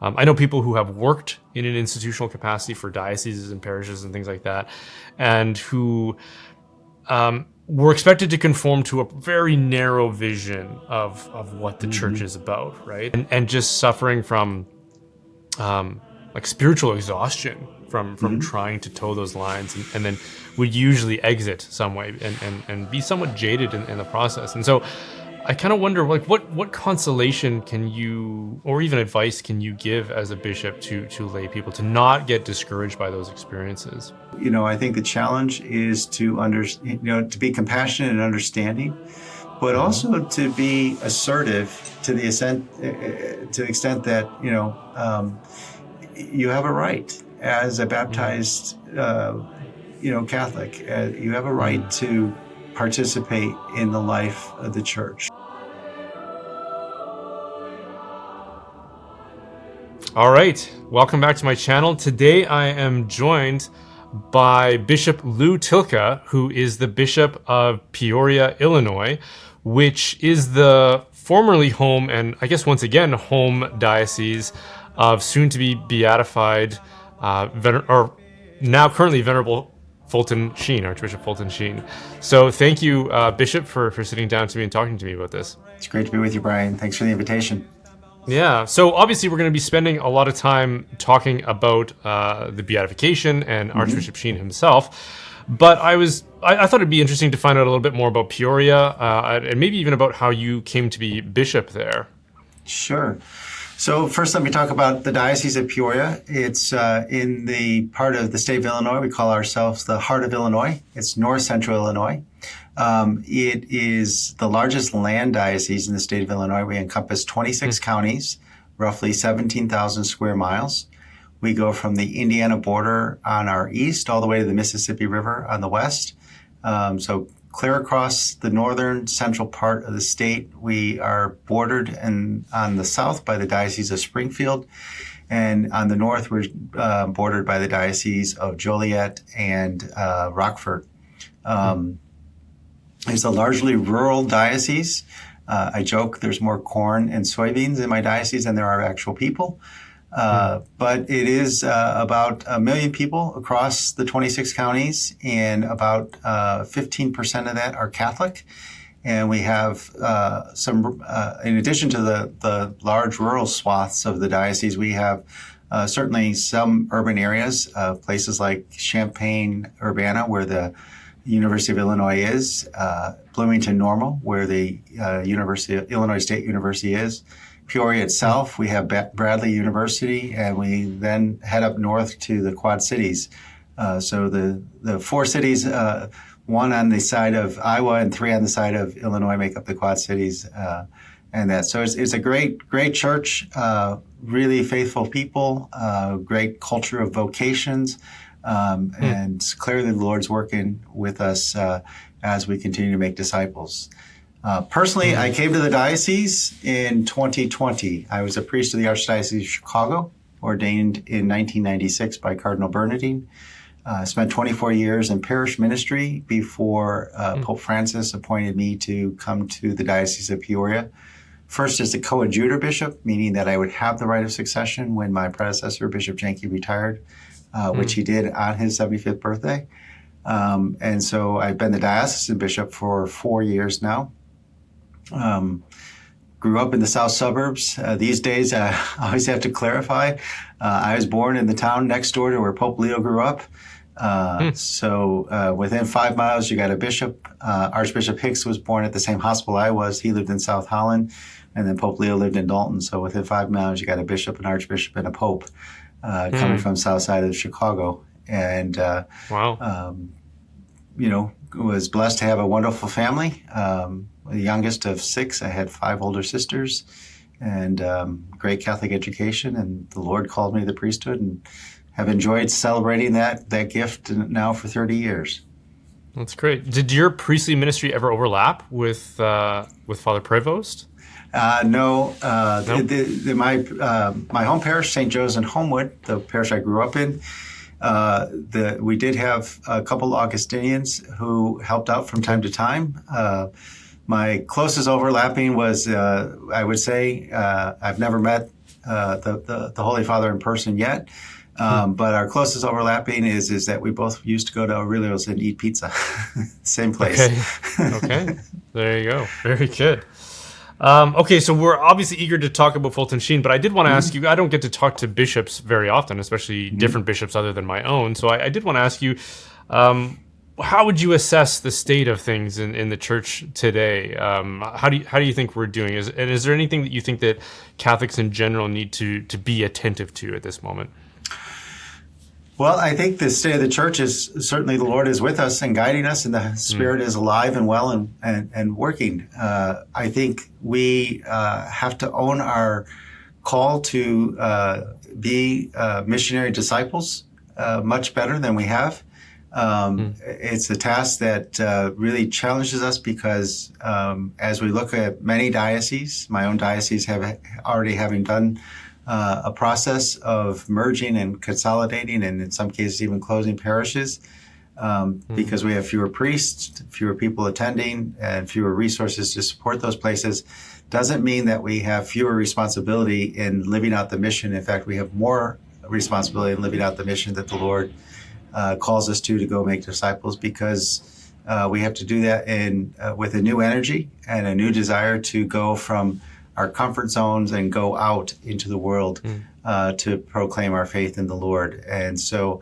I know people who have worked in an institutional capacity for dioceses and parishes and things like that, and who were expected to conform to a very narrow vision of what the church is about, right? And just suffering from like spiritual exhaustion from trying to toe those lines, and then would usually exit some way and be somewhat jaded in the process. And so I kind of wonder, like, what consolation can you, or even advice can you give as a bishop to lay people to not get discouraged by those experiences? I think the challenge is to be compassionate and understanding, but also to be assertive to the extent that you have a right as a baptized Catholic. You have a right to participate in the life of the church. All right, welcome back to my channel. Today I am joined by Bishop Louis Tylka, who is the Bishop of Peoria, Illinois, which is the formerly home, and I guess once again home, diocese of soon-to-be beatified, or now currently Venerable Fulton Sheen, Archbishop Fulton Sheen. So thank you, Bishop, for sitting down to me and talking to me about this. It's great to be with you, Brian. Thanks for the invitation. Yeah, so obviously we're going to be spending a lot of time talking about the Beatification and Archbishop Sheen himself, but I thought it'd be interesting to find out a little bit more about Peoria, and maybe even about how you came to be bishop there. Sure. So first, let me talk about the Diocese of Peoria. It's in the part of the state of Illinois. We call ourselves the heart of Illinois. It's north central Illinois. It is the largest land diocese in the state of Illinois. We encompass 26 counties, roughly 17,000 square miles. We go from the Indiana border on our east all the way to the Mississippi River on the west. So clear across the northern central part of the state. We are bordered on the south by the Diocese of Springfield, and on the north we're bordered by the Diocese of Joliet and Rockford. It's a largely rural diocese. I joke there's more corn and soybeans in my diocese than there are actual people. But it is about 1 million people across the 26 counties, and about 15% of that are Catholic. And we have some, in addition to the large rural swaths of the diocese, we have certainly some urban areas, places like Champaign, Urbana, where the University of Illinois is, Bloomington Normal, where the Illinois State University is. Peoria itself, we have Bradley University, and we then head up north to the Quad Cities. So the 4 cities, 1 on the side of Iowa and 3 on the side of Illinois, make up the Quad Cities. So it's a great church, really faithful people, great culture of vocations, and clearly the Lord's working with us as we continue to make disciples. Personally, I came to the diocese in 2020. I was a priest of the Archdiocese of Chicago, ordained in 1996 by Cardinal Bernardine. Spent 24 years in parish ministry before Pope Francis appointed me to come to the Diocese of Peoria. First as a coadjutor bishop, meaning that I would have the right of succession when my predecessor, Bishop Janke, retired, which he did on his 75th birthday. And so I've been the diocesan bishop for 4 years now. Grew up in the south suburbs. These days, I always have to clarify. I was born in the town next door to where Pope Leo grew up. So within 5 miles, you got a bishop. Archbishop Hicks was born at the same hospital I was. He lived in South Holland, and then Pope Leo lived in Dalton. So within 5 miles, you got a bishop, an archbishop, and a pope coming from south side of Chicago. And Wow. Was blessed to have a wonderful family. The youngest of 6. I had 5 older sisters, and great Catholic education. And the Lord called me to the priesthood, and have enjoyed celebrating that gift now for 30 years. That's great. Did your priestly ministry ever overlap with Father Prevost? No. No? My home parish, St. Joe's in Homewood, the parish I grew up in, we did have a couple Augustinians who helped out from time to time. My closest overlapping was, I would say, I've never met the Holy Father in person yet. But our closest overlapping is that we both used to go to Aurelio's and eat pizza. Same place. Okay. There you go. Very good. Okay, so we're obviously eager to talk about Fulton Sheen, but I did want to ask you, I don't get to talk to bishops very often, especially different bishops other than my own. So I did want to ask you, how would you assess the state of things in the church today? How do you think we're doing? Is there anything that you think that Catholics in general need to be attentive to at this moment? Well, I think the state of the church is certainly the Lord is with us and guiding us, and the Spirit is alive and well and working. I think we have to own our call to be missionary disciples much better than we have. It's a task that really challenges us because as we look at many dioceses, my own diocese having done a process of merging and consolidating, and in some cases even closing parishes, because we have fewer priests, fewer people attending, and fewer resources to support those places, doesn't mean that we have fewer responsibility in living out the mission. In fact, we have more responsibility in living out the mission that the Lord calls us to go make disciples, because we have to do that with a new energy and a new desire to go from our comfort zones and go out into the world to proclaim our faith in the Lord. And so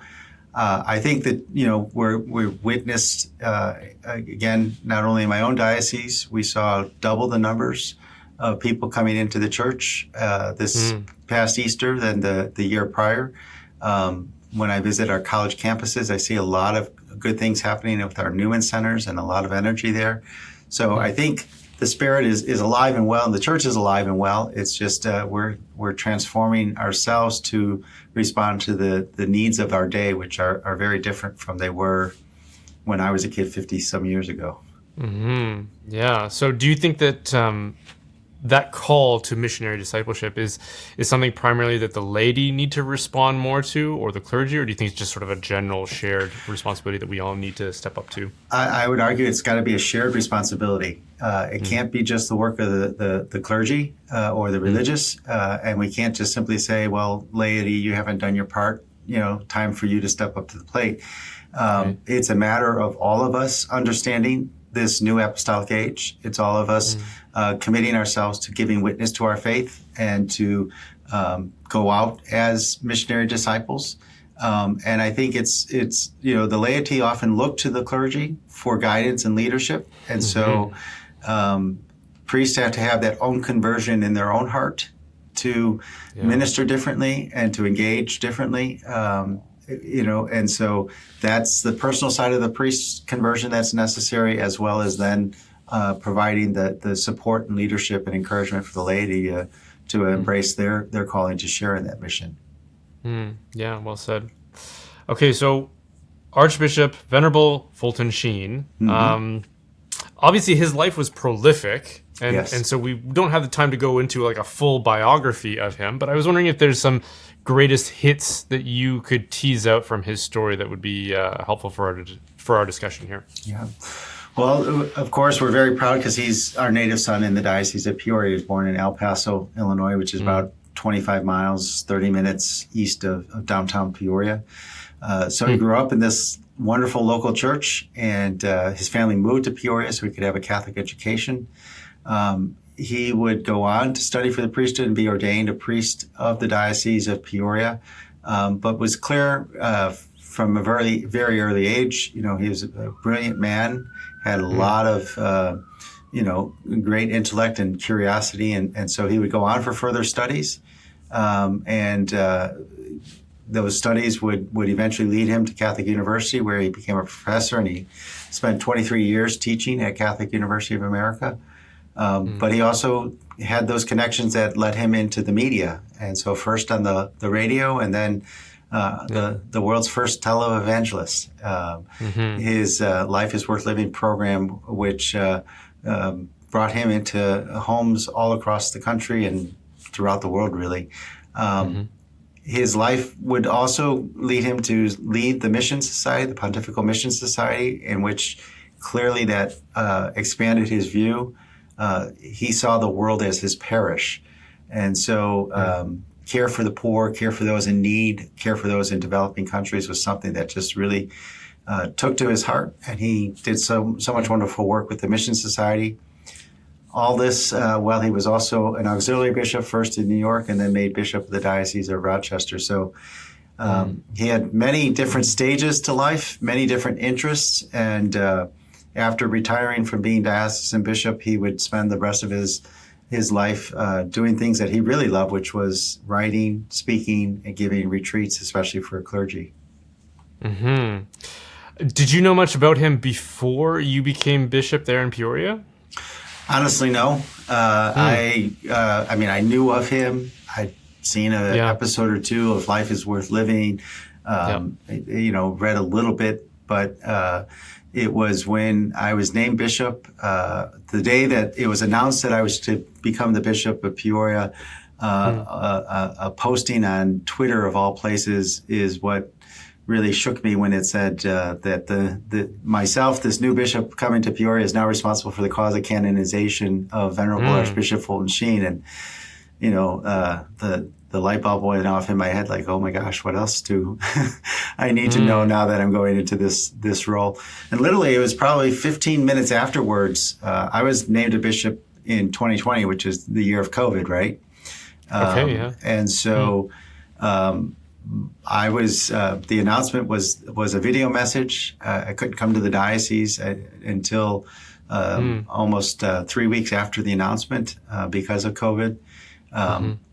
I think that, we're witnessed, again, not only in my own diocese, we saw double the numbers of people coming into the church this past Easter than the year prior. When I visit our college campuses, I see a lot of good things happening with our Newman centers and a lot of energy there. So I think the Spirit is alive and well, and the church is alive and well. It's just we're transforming ourselves to respond to the needs of our day, which are very different from they were when I was a kid 50 some years ago. Mm-hmm. Yeah. So do you think that that call to missionary discipleship is something primarily that the laity need to respond more to, or the clergy, or do you think it's just sort of a general shared responsibility that we all need to step up to? I would argue it's got to be a shared responsibility. It can't be just the work of the clergy or the religious, and we can't just simply say, well, laity, you haven't done your part, time for you to step up to the plate. It's a matter of all of us understanding this new apostolic age. It's all of us committing ourselves to giving witness to our faith and to go out as missionary disciples. And I think it's the laity often look to the clergy for guidance and leadership. And so priests have to have that own conversion in their own heart to minister differently and to engage differently. And so that's the personal side of the priest's conversion that's necessary, as well as then providing the support and leadership and encouragement for the laity to embrace their calling to share in that mission. Yeah, well said. Okay, so Archbishop Venerable Fulton Sheen, obviously his life was prolific, and so we don't have the time to go into like a full biography of him, but I was wondering if there's some greatest hits that you could tease out from his story that would be helpful for our discussion here. Yeah. Well, of course, we're very proud because he's our native son in the Diocese of Peoria. He was born in El Paso, Illinois, which is about 25 miles, 30 minutes east of downtown Peoria. So he grew up in this wonderful local church, and his family moved to Peoria so he could have a Catholic education. He would go on to study for the priesthood and be ordained a priest of the Diocese of Peoria, but was clear from a very, very early age. He was a brilliant man, had a lot of, great intellect and curiosity, and so he would go on for further studies, and those studies would eventually lead him to Catholic University, where he became a professor, and he spent 23 years teaching at Catholic University of America. But he also had those connections that led him into the media. And so first on the radio, and then the world's first televangelist. His Life is Worth Living program, which brought him into homes all across the country and throughout the world, really. His life would also lead him to lead the Mission Society, the Pontifical Mission Society, in which clearly that expanded his view. He saw the world as his parish. And so care for the poor, care for those in need, care for those in developing countries was something that just really took to his heart. And he did so much wonderful work with the Mission Society. All this while he was also an auxiliary bishop, first in New York and then made bishop of the Diocese of Rochester. So he had many different stages to life, many different interests. And after retiring from being diocesan bishop, he would spend the rest of his life doing things that he really loved, which was writing, speaking, and giving retreats, especially for clergy. Mm-hmm. Did you know much about him before you became bishop there in Peoria? Honestly, no. I mean, I knew of him. I'd seen an episode or two of Life is Worth Living, read a little bit, but it was when I was named bishop, the day that it was announced that I was to become the bishop of Peoria, a posting on Twitter of all places is what really shook me when it said that myself, this new bishop coming to Peoria, is now responsible for the cause of canonization of Venerable Archbishop Fulton Sheen. And, the light bulb went off in my head like, oh my gosh, what else do I need to know now that I'm going into this role? And literally, it was probably 15 minutes afterwards, I was named a bishop in 2020, which is the year of COVID, right? And so I was, the announcement was a video message. I couldn't come to the diocese until almost 3 weeks after the announcement because of COVID.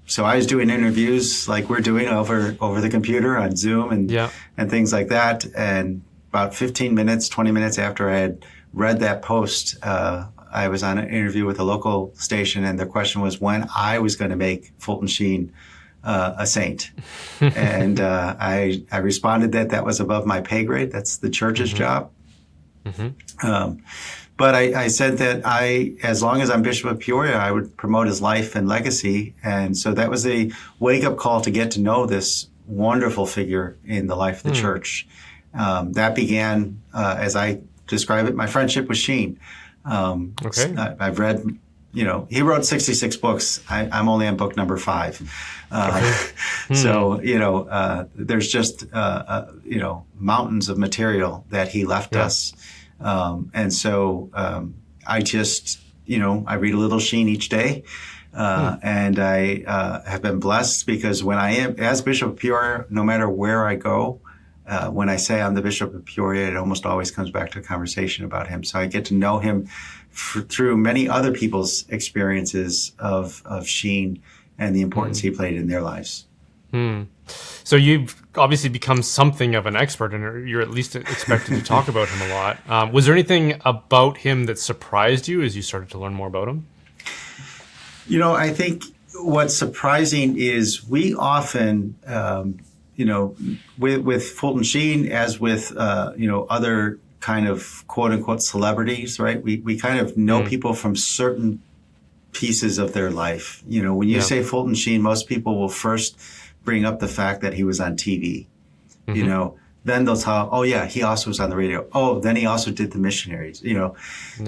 So I was doing interviews like we're doing over the computer on Zoom and things like that. And about 15 minutes, 20 minutes after I had read that post, I was on an interview with a local station, and the question was when I was going to make Fulton Sheen a saint. And I responded that was above my pay grade. That's the church's job. But I said that as long as I'm Bishop of Peoria, I would promote his life and legacy. And so that was a wake-up call to get to know this wonderful figure in the life of the church. That began, as I describe it, my friendship with Sheen. I've read, he wrote 66 books. I'm only on book number 5. So, there's just, mountains of material that he left us. And so I just, I read a little Sheen each day. And I have been blessed because when I am, as Bishop of Peoria, no matter where I go, when I say I'm the Bishop of Peoria, it almost always comes back to a conversation about him. So I get to know him through many other people's experiences of Sheen and the importance he played in their lives. So you've obviously become something of an expert, and you're at least expected to talk about him a lot. Was there anything about him that surprised you as you started to learn more about him? I think what's surprising is we often, with Fulton Sheen, as with, other kind of quote unquote celebrities, right? We kind of know people from certain pieces of their life. When you say Fulton Sheen, most people will first bring up the fact that he was on TV. Then they'll tell, oh yeah, he also was on the radio. Oh, then he also did the missionaries,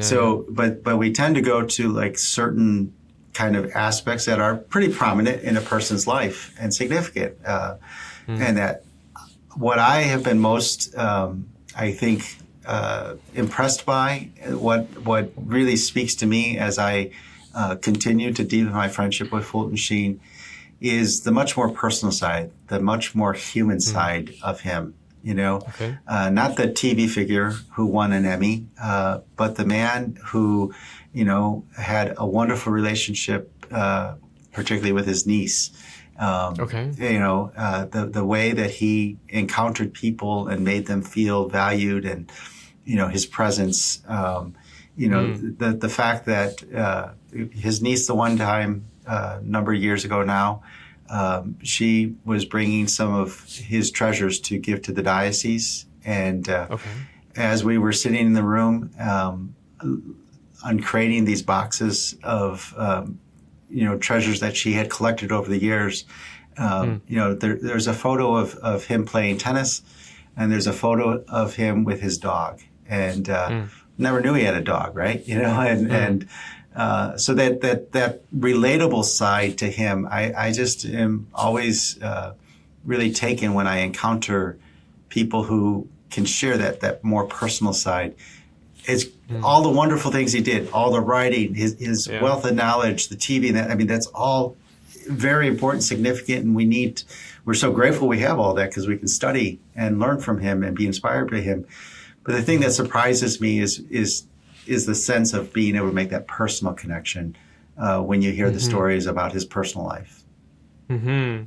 So, but we tend to go to like certain kind of aspects that are pretty prominent in a person's life and significant. And that what I have been most, I think, impressed by, what really speaks to me as I continue to deepen my friendship with Fulton Sheen is the much more personal side, the much more human side of him. Not the TV figure who won an Emmy, but the man who, had a wonderful relationship, particularly with his niece. The way that he encountered people and made them feel valued, and his presence. The fact that his niece, the one time, number of years ago now, she was bringing some of his treasures to give to the diocese, and as we were sitting in the room, uncrating these boxes of treasures that she had collected over the years. There's a photo of him playing tennis, and there's a photo of him with his dog. And never knew he had a dog, right? So that relatable side to him, I just am always really taken when I encounter people who can share that more personal side. It's all the wonderful things he did, all the writing, his wealth of knowledge, the TV. That's all very important, significant, and we're so grateful we have all that because we can study and learn from him and be inspired by him. But the thing that surprises me is the sense of being able to make that personal connection when you hear the stories about his personal life. Mm-hmm.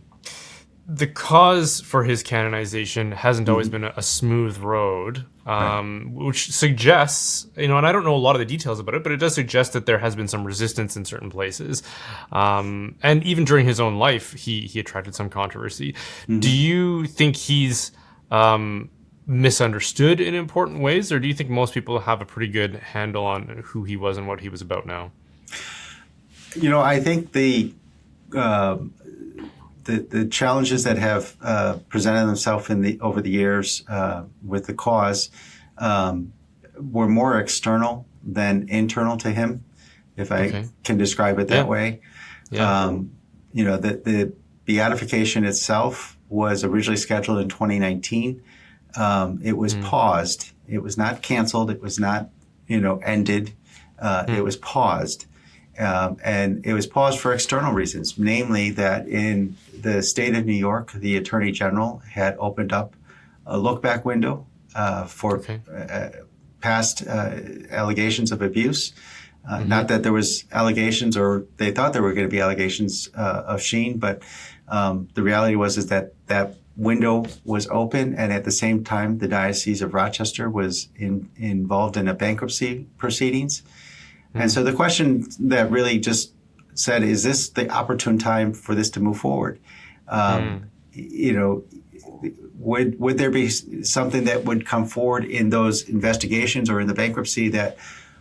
The cause for his canonization hasn't always been a smooth road, which suggests, and I don't know a lot of the details about it, but it does suggest that there has been some resistance in certain places. And even during his own life, he attracted some controversy. Mm-hmm. Do you think he's misunderstood in important ways, or do you think most people have a pretty good handle on who he was and what he was about now? I think the challenges that have presented themselves over the years with the cause were more external than internal to him, if I can describe it that way. Yeah. The beatification itself was originally scheduled in 2019. It was paused. It was not canceled. It was not, ended. It was paused. And it was paused for external reasons, namely that in the state of New York, the Attorney General had opened up a look-back window for past allegations of abuse. Not that there was allegations or they thought there were going to be allegations of Sheen, but the reality was that window was open, and at the same time, the Diocese of Rochester was involved in a bankruptcy proceedings. And so the question that really just said, is this the opportune time for this to move forward? Would there be something that would come forward in those investigations or in the bankruptcy that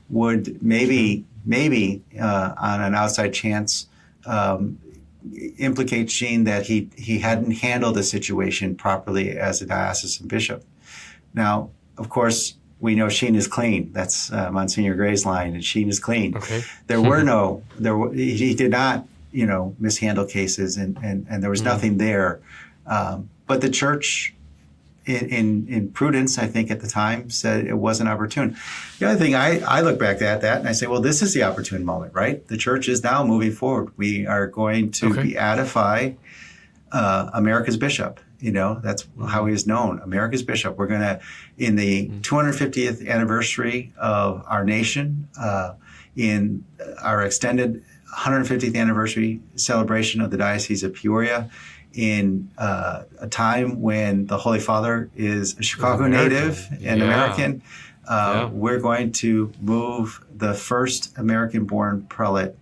would maybe on an outside chance implicate Sheen that he hadn't handled the situation properly as a diocesan bishop? Now, of course, we know Sheen is clean. That's Monsignor Gray's line, and Sheen is clean. Okay. He did not, mishandle cases, and there was nothing there. But the church, in prudence, I think at the time, said it wasn't opportune. The other thing, I look back at that and I say, well, this is the opportune moment, right? The church is now moving forward. We are going to beatify America's bishop. That's how he is known, America's bishop. We're going to, in the 250th anniversary of our nation, in our extended 150th anniversary celebration of the Diocese of Peoria, in a time when the Holy Father is a Chicago native and American, we're going to move the first American-born prelate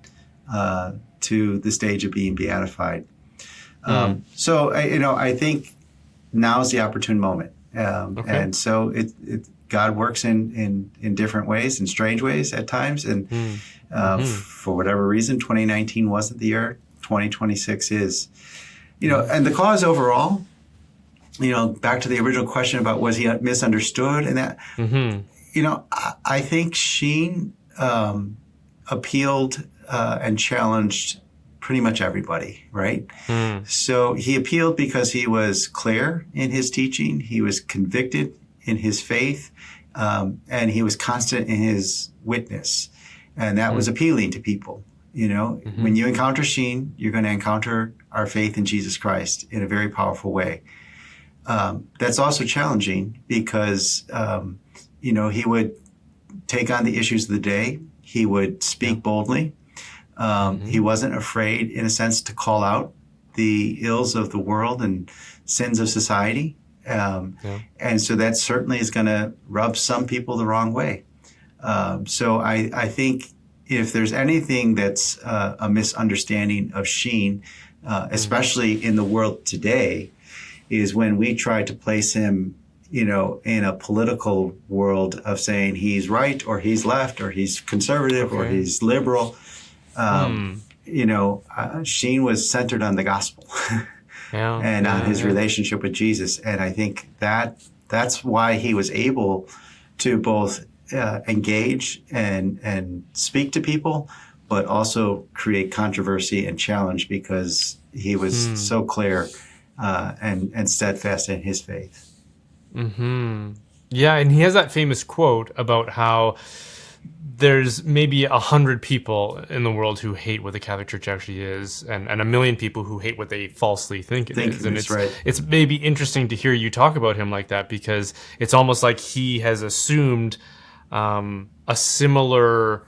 to the stage of being beatified. So, I think now's the opportune moment. And so God works in different ways, in strange ways at times. And for whatever reason, 2019 wasn't the year. 2026 is. And the cause overall, back to the original question about was he misunderstood and that, I think Sheen appealed and challenged pretty much everybody, right? So he appealed because he was clear in his teaching, he was convicted in his faith, and he was constant in his witness. And that was appealing to people. When you encounter Sheen, you're going to encounter our faith in Jesus Christ in a very powerful way. That's also challenging because, he would take on the issues of the day. He would speak boldly. He wasn't afraid, in a sense, to call out the ills of the world and sins of society. And so that certainly is going to rub some people the wrong way. So I think if there's anything that's a misunderstanding of Sheen, especially in the world today, is when we try to place him, in a political world of saying he's right or he's left or he's conservative or he's liberal. Sheen was centered on the gospel and on his relationship with Jesus. And I think that's why he was able to both engage and speak to people, but also create controversy and challenge because he was so clear and steadfast in his faith. Yeah, and he has that famous quote about how there's maybe 100 people in the world who hate what the Catholic Church actually is, and 1 million people who hate what they falsely think it is. And it's maybe interesting to hear you talk about him like that, because it's almost like he has assumed a similar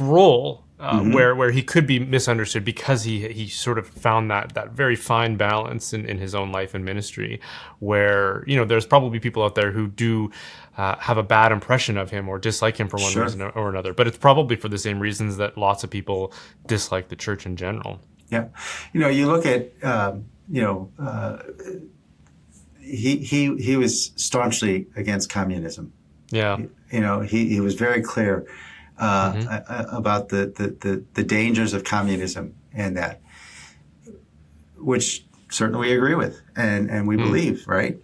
role where he could be misunderstood, because he sort of found that very fine balance in his own life and ministry, where there's probably people out there who do have a bad impression of him or dislike him for one reason or another, but it's probably for the same reasons that lots of people dislike the church in general. Yeah, you look at he was staunchly against communism. Yeah, he was very clear about the dangers of communism, and that, which certainly we agree with and we believe, right?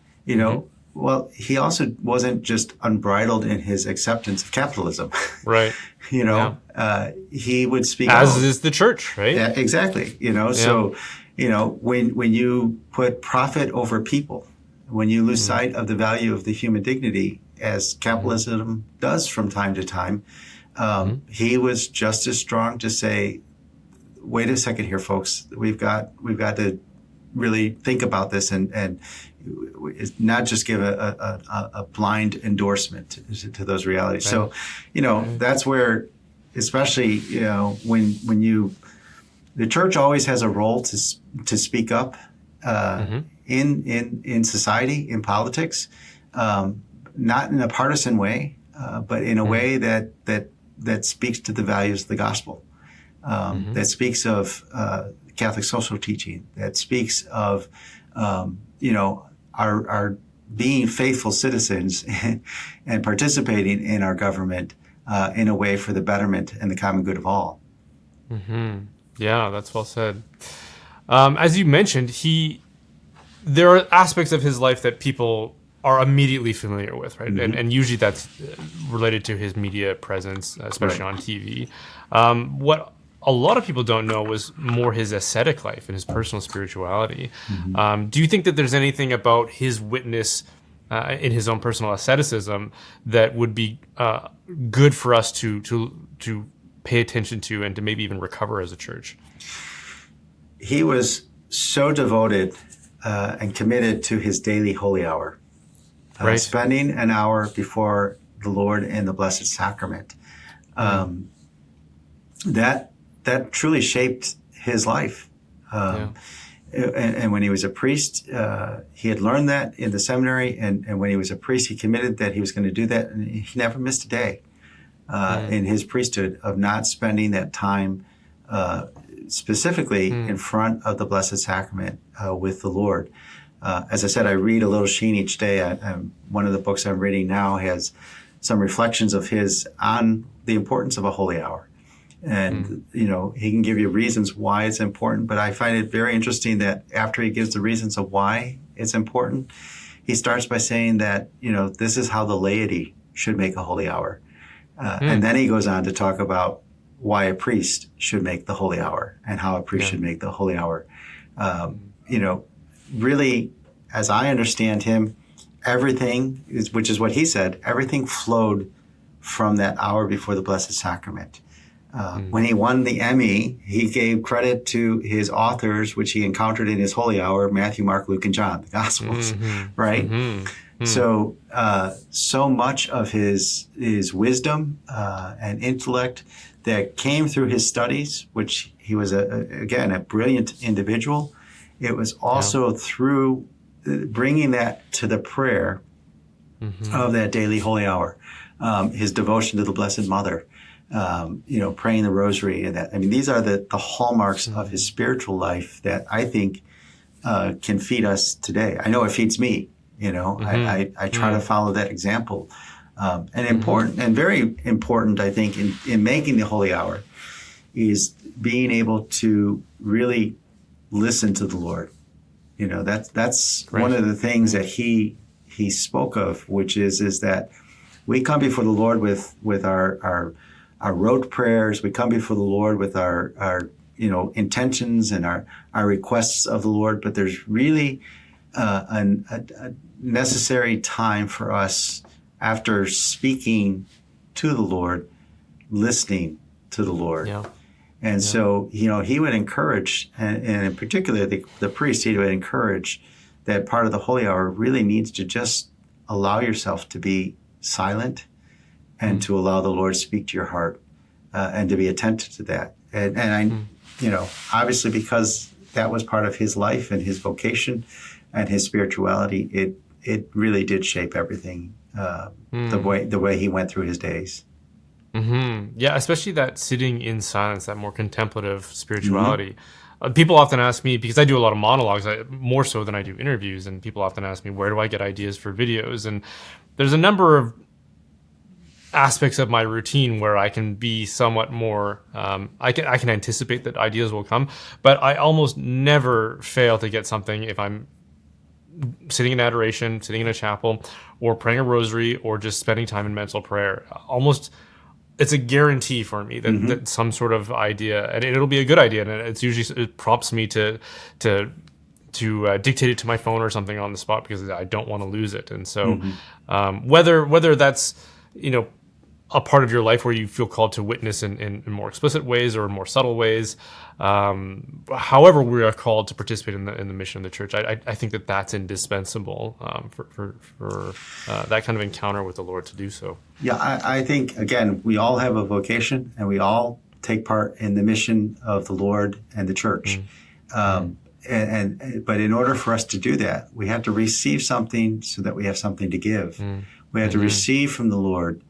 Well, he also wasn't just unbridled in his acceptance of capitalism. Right. He would speak as is the church, right? Yeah, exactly. So, when you put profit over people, when you lose sight of the value of the human dignity, as capitalism does from time to time, he was just as strong to say, wait a second here, folks, we've got to really think about this and not just give a blind endorsement to those realities. Right. So, that's where, especially, when the church always has a role to speak up in society, in politics, not in a partisan way, but in a way that speaks to the values of the gospel, that speaks of Catholic social teaching, that speaks of our being faithful citizens and participating in our government in a way for the betterment and the common good of all. Yeah, that's well said. As you mentioned, there are aspects of his life that people are immediately familiar with, right? And usually that's related to his media presence, especially on TV. What a lot of people don't know was more his ascetic life and his personal spirituality. Do you think that there's anything about his witness in his own personal asceticism that would be good for us to pay attention to and to maybe even recover as a church? He was so devoted and committed to his daily holy hour. Spending an hour before the Lord in the Blessed Sacrament. That truly shaped his life. And when he was a priest, he had learned that in the seminary. And when he was a priest, he committed that he was going to do that. And he never missed a day in his priesthood of not spending that time specifically in front of the Blessed Sacrament with the Lord. As I said, I read a little Sheen each day. One of the books I'm reading now has some reflections of his on the importance of a holy hour. And, he can give you reasons why it's important, but I find it very interesting that after he gives the reasons of why it's important, he starts by saying that, this is how the laity should make a holy hour. And then he goes on to talk about why a priest should make the holy hour and how a priest should make the holy hour. Really, as I understand him, everything, which is what he said, everything flowed from that hour before the Blessed Sacrament. When he won the Emmy, he gave credit to his authors, which he encountered in his holy hour, Matthew, Mark, Luke, and John, the Gospels, right? So much of his wisdom and intellect that came through his studies, which he was, again, a brilliant individual. It was also through bringing that to the prayer of that daily holy hour, his devotion to the Blessed Mother, praying the Rosary, and that. I mean, these are the hallmarks of his spiritual life that I think can feed us today. I know it feeds me. I try to follow that example. And important and very important, I think, in making the holy hour is being able to really listen to the Lord. That's one of the things that he spoke of, which is that we come before the Lord with our rote prayers. We come before the Lord with our intentions and our requests of the Lord. But there's really a necessary time for us after speaking to the Lord, listening to the Lord. Yeah. And so, he would encourage, and in particular, the priest, he would encourage that part of the holy hour really needs to just allow yourself to be silent and to allow the Lord to speak to your heart and to be attentive to that. And I, obviously because that was part of his life and his vocation and his spirituality, it really did shape everything, the way he went through his days. Mm-hmm. Yeah, especially that sitting in silence, that more contemplative spirituality. People often ask me, because I do a lot of monologues, more so than I do interviews, and people often ask me, where do I get ideas for videos? And there's a number of aspects of my routine where I can be somewhat more, I can anticipate that ideas will come, but I almost never fail to get something if I'm sitting in adoration, sitting in a chapel, or praying a rosary, or just spending time in mental prayer. Almost, it's a guarantee for me that some sort of idea, and it'll be a good idea, and it prompts me to dictate it to my phone or something on the spot because I don't want to lose it. And so, whether that's a part of your life where you feel called to witness in more explicit ways or in more subtle ways, however we are called to participate in the mission of the church, I think that's indispensable for that kind of encounter with the Lord to do so. Yeah, I think, again, we all have a vocation and we all take part in the mission of the Lord and the church. But in order for us to do that, we have to receive something so that we have something to give. We have to receive from the Lord.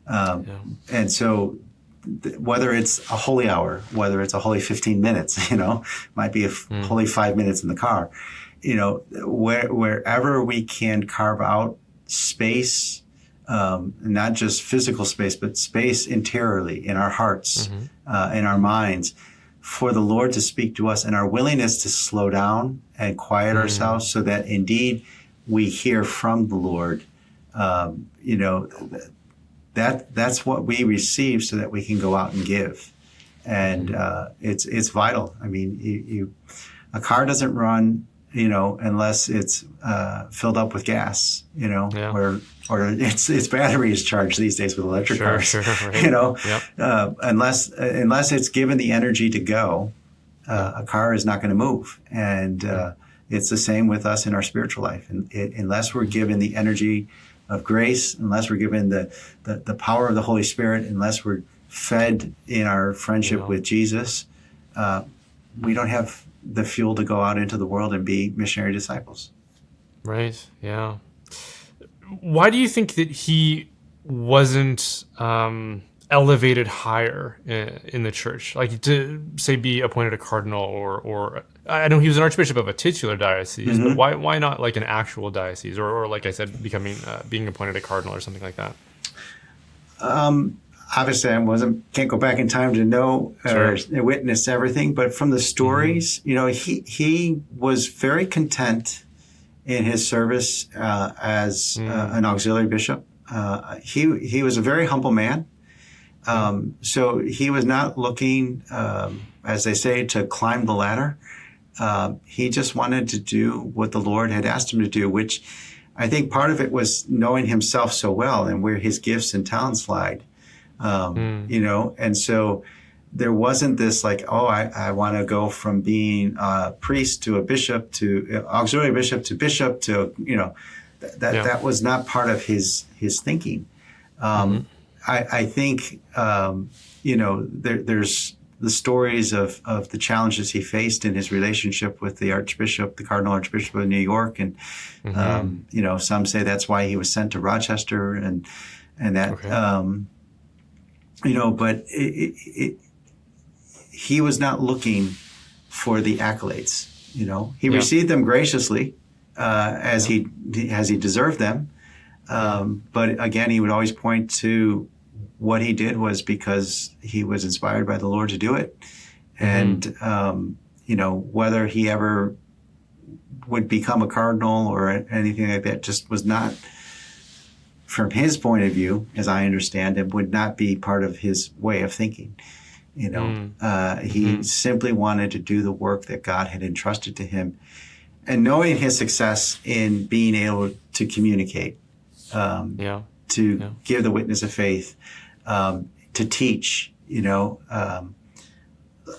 And so whether it's a holy hour, whether it's a holy 15 minutes, might be a holy 5 minutes in the car, wherever we can carve out space, not just physical space, but space interiorly in our hearts, in our minds, for the Lord to speak to us, and our willingness to slow down and quiet ourselves so that indeed we hear from the Lord. That's what we receive so that we can go out and give. And it's vital. I mean, a car doesn't run, unless it's filled up with gas, or its battery is charged these days with electric cars. Right. Unless it's given the energy to go, a car is not going to move. And it's the same with us in our spiritual life. And unless we're given the energy of grace, unless we're given the power of the Holy Spirit, unless we're fed in our friendship with Jesus, we don't have the fuel to go out into the world and be missionary disciples. Right. Yeah. Why do you think that he wasn't elevated higher in the church, like to say be appointed a cardinal, or I know he was an archbishop of a titular diocese, but why not like an actual diocese, or like I said, being appointed a cardinal or something like that? Obviously, can't go back in time to know or witness everything, but from the stories, he was very content in his service as an auxiliary bishop. He was a very humble man. So he was not looking, as they say, to climb the ladder. He just wanted to do what the Lord had asked him to do, which I think part of it was knowing himself so well and where his gifts and talents lied. And so there wasn't this like, I want to go from being a priest to a bishop to auxiliary bishop to, that was not part of his thinking. I think, there's the stories of the challenges he faced in his relationship with the Cardinal Archbishop of New York. And, some say that's why he was sent to Rochester and that, but he was not looking for the accolades. He received them graciously, as he deserved them. But again, he would always point to what he did was because he was inspired by the Lord to do it. And, whether he ever would become a cardinal or anything like that just was not from his point of view, as I understand it, would not be part of his way of thinking. He simply wanted to do the work that God had entrusted to him. And knowing his success in being able to communicate, to give the witness of faith, to teach,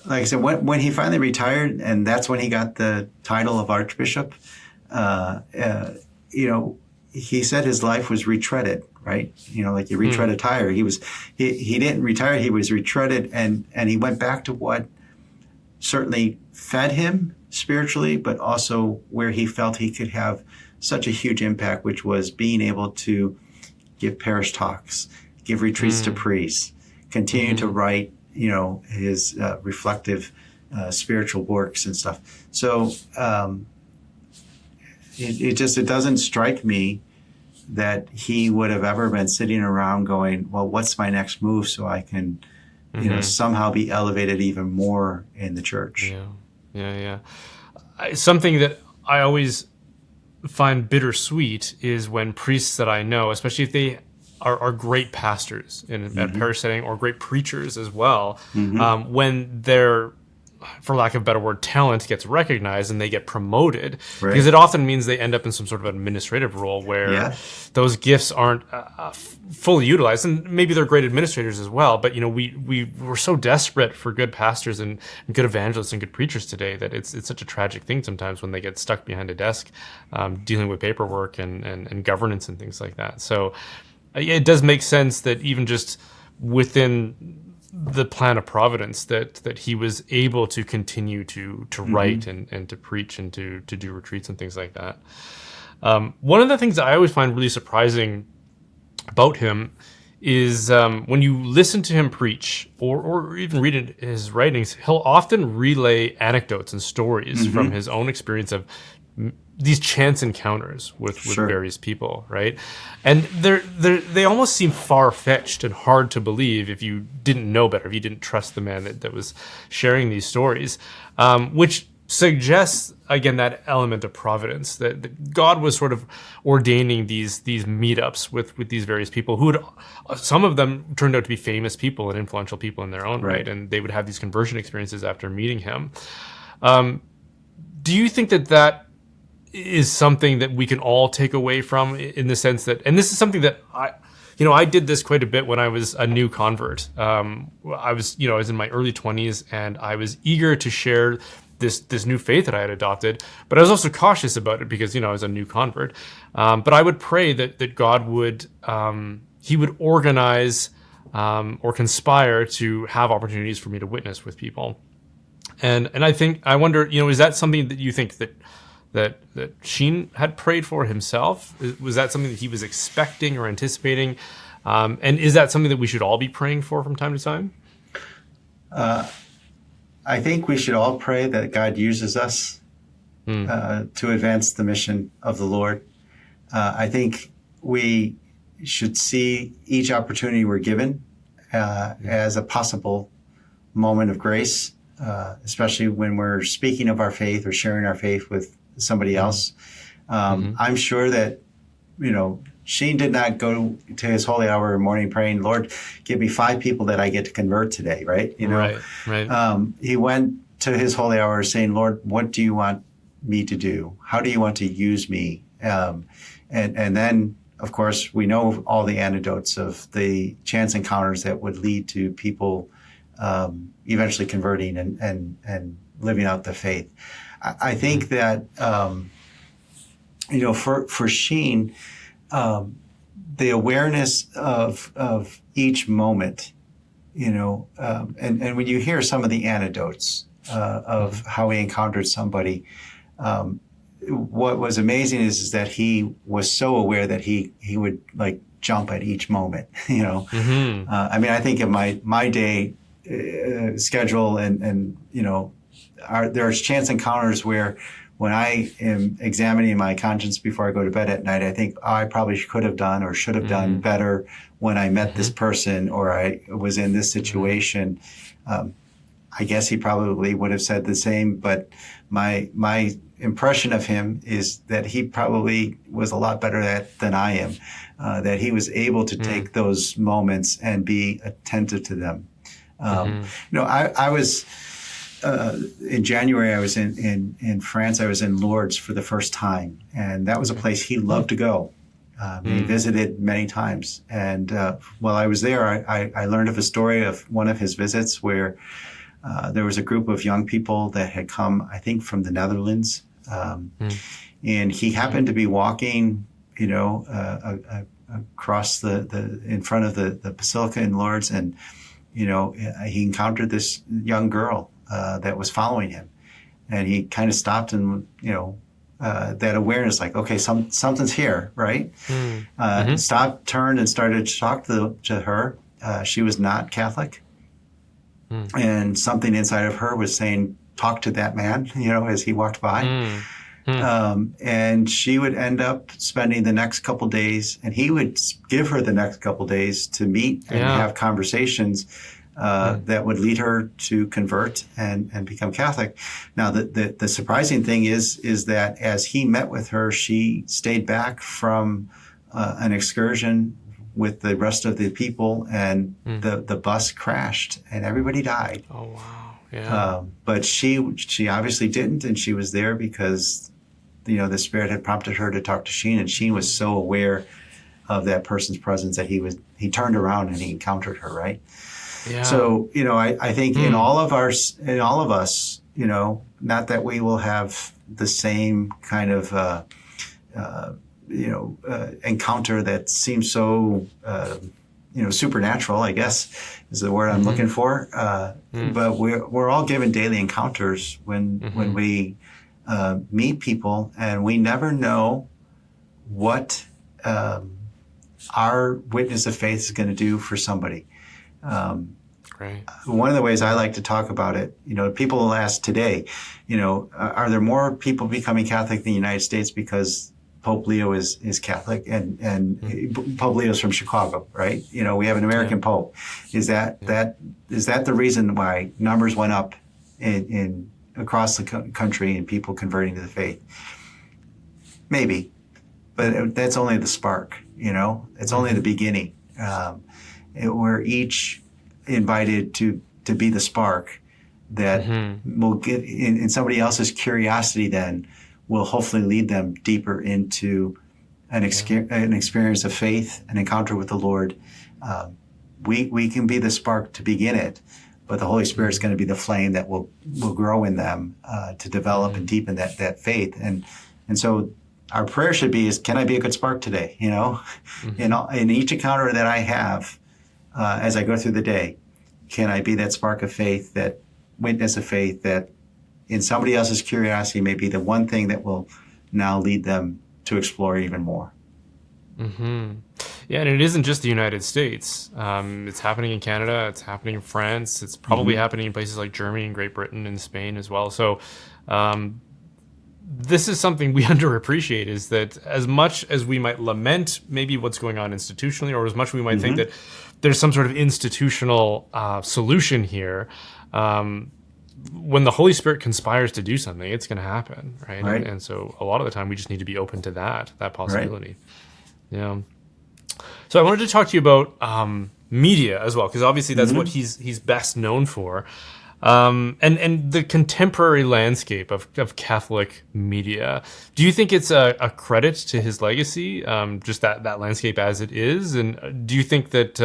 like I said, when he finally retired, and that's when he got the title of Archbishop, he said his life was retreaded, right? Like you retread a tire. He didn't retire. He was retreaded, and he went back to what certainly fed him spiritually, but also where he felt he could have such a huge impact, which was being able to give parish talks, give retreats to priests, continue to write, his reflective spiritual works and stuff. So it doesn't strike me that he would have ever been sitting around going, well, what's my next move so I can, somehow be elevated even more in the church. Yeah. Something that I always find bittersweet is when priests that I know, especially if they are great pastors in a parish setting or great preachers as well, when their, for lack of a better word, talent gets recognized and they get promoted, because it often means they end up in some sort of administrative role where those gifts aren't fully utilized. And maybe they're great administrators as well, but we're so desperate for good pastors and good evangelists and good preachers today that it's such a tragic thing sometimes when they get stuck behind a desk dealing with paperwork and governance and things like that. So it does make sense that even just within the plan of providence that he was able to continue to write and to preach and to do retreats and things like that. One of the things that I always find really surprising about him is when you listen to him preach or even read his writings, he'll often relay anecdotes and stories from his own experience of these chance encounters with various people, right? And they almost seem far-fetched and hard to believe if you didn't know better, if you didn't trust the man that was sharing these stories, which suggests, again, that element of providence, that God was sort of ordaining these meetups with these various people who some of them turned out to be famous people and influential people in their own right, and they would have these conversion experiences after meeting him. Do you think that is something that we can all take away from, in the sense that, and this is something that I did this quite a bit when I was a new convert. I was in my early 20s and I was eager to share this new faith that I had adopted, but I was also cautious about it because, I was a new convert. But I would pray that God would, he would organize or conspire to have opportunities for me to witness with people. And I wonder, is that something that you think that Sheen had prayed for himself? Was that something that he was expecting or anticipating? And is that something that we should all be praying for from time to time? I think we should all pray that God uses us to advance the mission of the Lord. I think we should see each opportunity we're given as a possible moment of grace, especially when we're speaking of our faith or sharing our faith with somebody else. I'm sure that, Sheen did not go to his holy hour morning praying, Lord, give me 5 people that I get to convert today, right? Right. He went to his holy hour saying, Lord, what do you want me to do? How do you want to use me? And then, of course, we know all the anecdotes of the chance encounters that would lead to people eventually converting and living out the faith. I think that, for Sheen, the awareness of each moment, and when you hear some of the anecdotes of how he encountered somebody, what was amazing is that he was so aware that he would like jump at each moment. I think of my day schedule and there's chance encounters where when I am examining my conscience before I go to bed at night, I think I probably could have done or should have done better when I met this person or I was in this situation. I guess he probably would have said the same, but my impression of him is that he probably was a lot better at than I am, that he was able to take those moments and be attentive to them. I was in January. I was in France. I was in Lourdes for the first time, and that was a place he loved to go. He visited many times, and while I was there, I learned of a story of one of his visits where there was a group of young people that had come, I think, from the Netherlands, and he happened to be walking, across the in front of the Basilica in Lourdes, and he encountered this young girl that was following him, and he kind of stopped and that awareness, like, okay, something's here, right? Stopped, turned, and started to talk to her. She was not Catholic. And something inside of her was saying, talk to that man, as he walked by. And she would end up spending the next couple days, and he would give her the next couple days to meet and have conversations that would lead her to convert and become Catholic. Now, the surprising thing is that as he met with her, she stayed back from an excursion with the rest of the people, and the bus crashed and everybody died. Oh, wow. Yeah. But she obviously didn't, and she was there because, the Spirit had prompted her to talk to Sheen, and Sheen was so aware of that person's presence that he turned around and he encountered her, right? Yeah. So, I think in all of us, not that we will have the same kind of, encounter that seems so, supernatural, I guess is the word I'm looking for. But we're all given daily encounters when we meet people, and we never know what our witness of faith is going to do for somebody. Right. One of the ways I like to talk about it, people will ask today, are there more people becoming Catholic in the United States because Pope Leo is Catholic, and Pope Leo's from Chicago, right? We have an American Pope. Is that the reason why numbers went up in across the country and people converting to the faith? Maybe, but that's only the spark. It's only the beginning. We're each invited to be the spark that will get in somebody else's curiosity. Then will hopefully lead them deeper into an experience of faith, an encounter with the Lord. We can be the spark to begin it, but the Holy Spirit is going to be the flame that will grow in them to develop and deepen that faith. And so our prayer should be, can I be a good spark today? In each encounter that I have as I go through the day, can I be that spark of faith, that witness of faith, that in somebody else's curiosity may be the one thing that will now lead them to explore even more. Yeah, and it isn't just the United States. It's happening in Canada. It's happening in France. It's probably happening in places like Germany and Great Britain and Spain as well. So this is something we underappreciate, is that as much as we might lament maybe what's going on institutionally, or as much as we might think that there's some sort of institutional solution here, when the Holy Spirit conspires to do something, it's going to happen, right? And so a lot of the time we just need to be open to that possibility. Yeah. So I wanted to talk to you about media as well, because obviously that's what he's best known for, and the contemporary landscape of Catholic media. Do you think it's a credit to his legacy, just that landscape as it is, and do you think that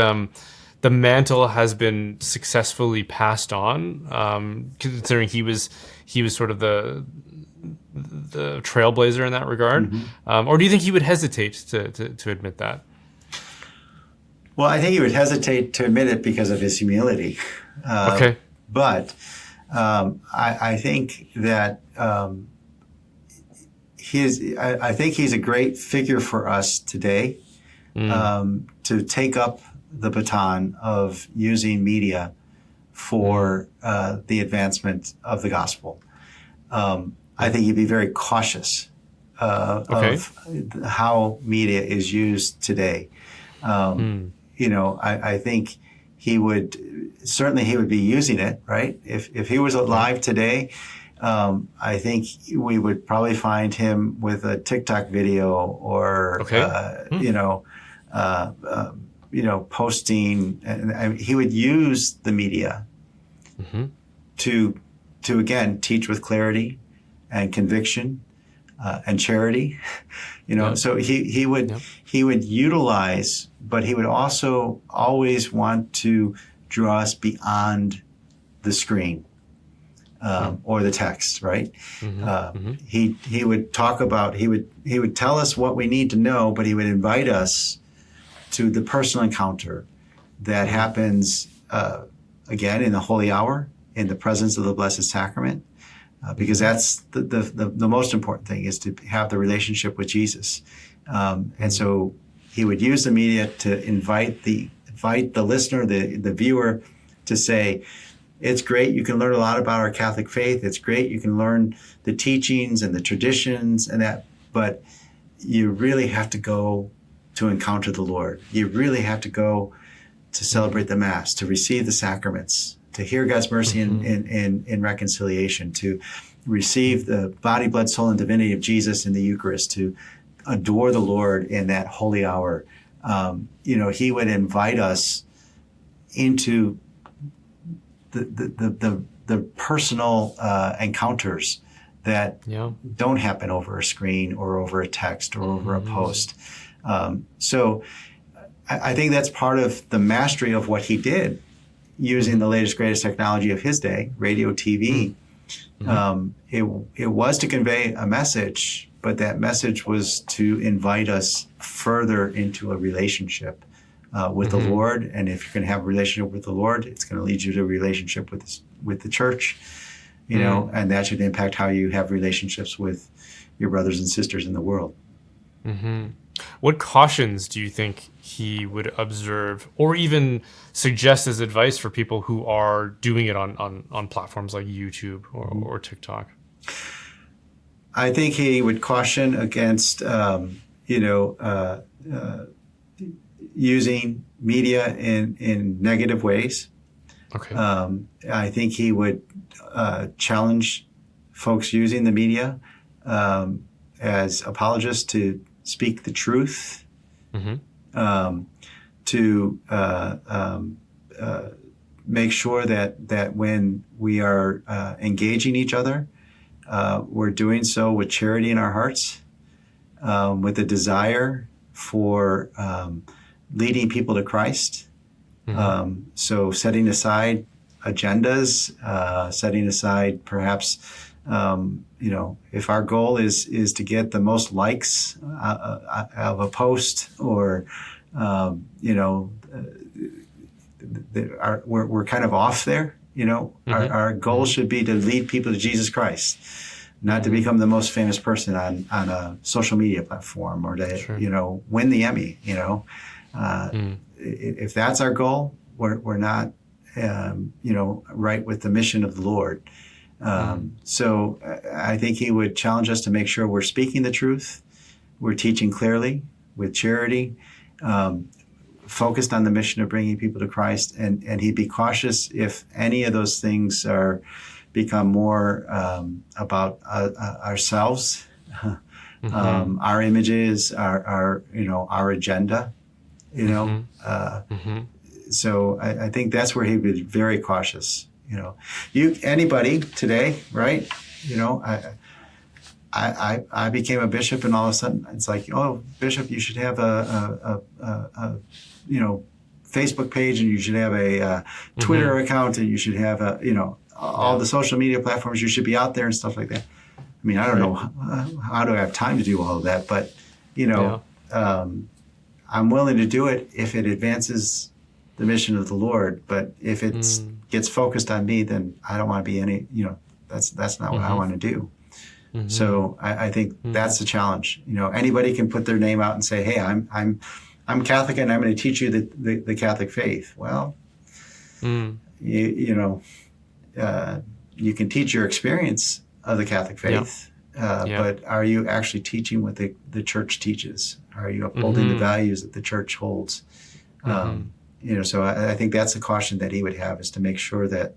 the mantle has been successfully passed on, considering he was sort of the trailblazer in that regard, or do you think he would hesitate to admit that? Well, I think he would hesitate to admit it because of his humility. But I think that I think he's a great figure for us today to take up the baton of using media for the advancement of the gospel. I think he'd be very cautious of how media is used today. I think he would be using it, right? If he was alive today, I think we would probably find him with a TikTok video or posting, and he would use the media to again teach with clarity and conviction and charity. So he would utilize, but he would also always want to draw us beyond the screen or the text, right? He would talk about, he would tell us what we need to know, but he would invite us to the personal encounter that happens again in the holy hour, in the presence of the Blessed Sacrament, because that's the most important thing, is to have the relationship with Jesus. And so he would use the media to invite the listener, the viewer, to say, it's great, you can learn a lot about our Catholic faith. It's great, you can learn the teachings and the traditions and that, but you really have to go to encounter the Lord. You really have to go to celebrate the Mass, to receive the sacraments, to hear God's mercy in reconciliation, to receive the body, blood, soul, and divinity of Jesus in the Eucharist, to adore the Lord in that holy hour. He would invite us into the personal encounters that don't happen over a screen or over a text or over a post. So I think that's part of the mastery of what he did, using the latest, greatest technology of his day, radio, TV. It was to convey a message, but that message was to invite us further into a relationship with the Lord. And if you're going to have a relationship with the Lord, it's going to lead you to a relationship with the church, and that should impact how you have relationships with your brothers and sisters in the world. What cautions do you think he would observe or even suggest as advice for people who are doing it on platforms like YouTube or TikTok? I think he would caution against, using media in negative ways. Okay. I think he would challenge folks using the media as apologists to speak the truth, to make sure that when we are engaging each other, we're doing so with charity in our hearts, with a desire for leading people to Christ. So setting aside agendas, setting aside perhaps, if our goal is to get the most likes of a post, or, we're kind of off there. Our goal should be to lead people to Jesus Christ, not to become the most famous person on a social media platform, or to, win the Emmy, If that's our goal, we're not, right with the mission of the Lord. So I think he would challenge us to make sure we're speaking the truth, we're teaching clearly with charity, focused on the mission of bringing people to Christ, and he'd be cautious if any of those things become more about ourselves, our images, our agenda, So I think that's where he'd be very cautious. Anybody today, right? I became a bishop, and all of a sudden it's like, oh, bishop, you should have a Facebook page, and you should have a Twitter account, and you should have all the social media platforms. You should be out there and stuff like that. I mean, I don't know how do I have time to do all of that, but I'm willing to do it if it advances the mission of the Lord. But if it gets focused on me, then I don't want to be any. That's not what I want to do. So I think that's the challenge. Anybody can put their name out and say, "Hey, I'm Catholic, and I'm going to teach you the Catholic faith." Well, you can teach your experience of the Catholic faith, but are you actually teaching what the Church teaches? Are you upholding the values that the Church holds? So I think that's a caution that he would have, is to make sure that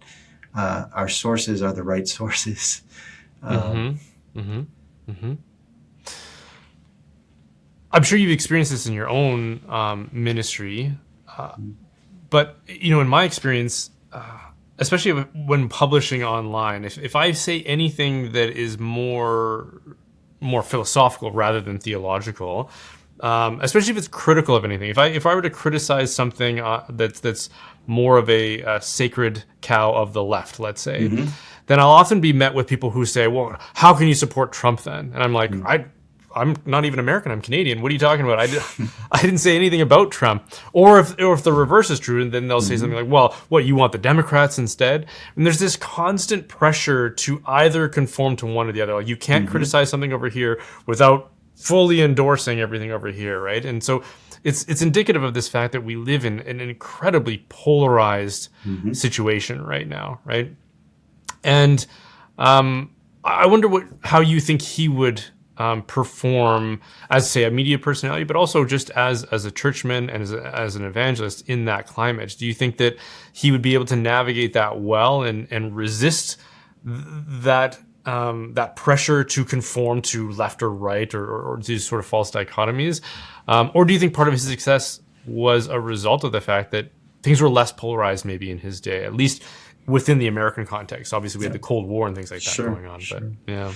our sources are the right sources. I'm sure you've experienced this in your own ministry, but in my experience, especially when publishing online, if I say anything that is more philosophical rather than theological, especially if it's critical of anything, if I were to criticize something that's more of a sacred cow of the left, let's say, then I'll often be met with people who say, "Well, how can you support Trump then?" And I'm like, I'm not even American. I'm Canadian. What are you talking about? I didn't say anything about Trump. Or if the reverse is true, then they'll say something like, "Well, what, you want the Democrats instead?" And there's this constant pressure to either conform to one or the other. Like, you can't criticize something over here without fully endorsing everything over here, right? And so it's indicative of this fact that we live in an incredibly polarized situation right now, right? And I wonder how you think he would perform as, say, a media personality, but also just as a churchman and as an evangelist in that climate. Do you think that he would be able to navigate that well and resist that pressure to conform to left or right or these sort of false dichotomies? Or do you think part of his success was a result of the fact that things were less polarized maybe in his day, at least within the American context? Obviously, we had the Cold War and things like that going on. But yeah.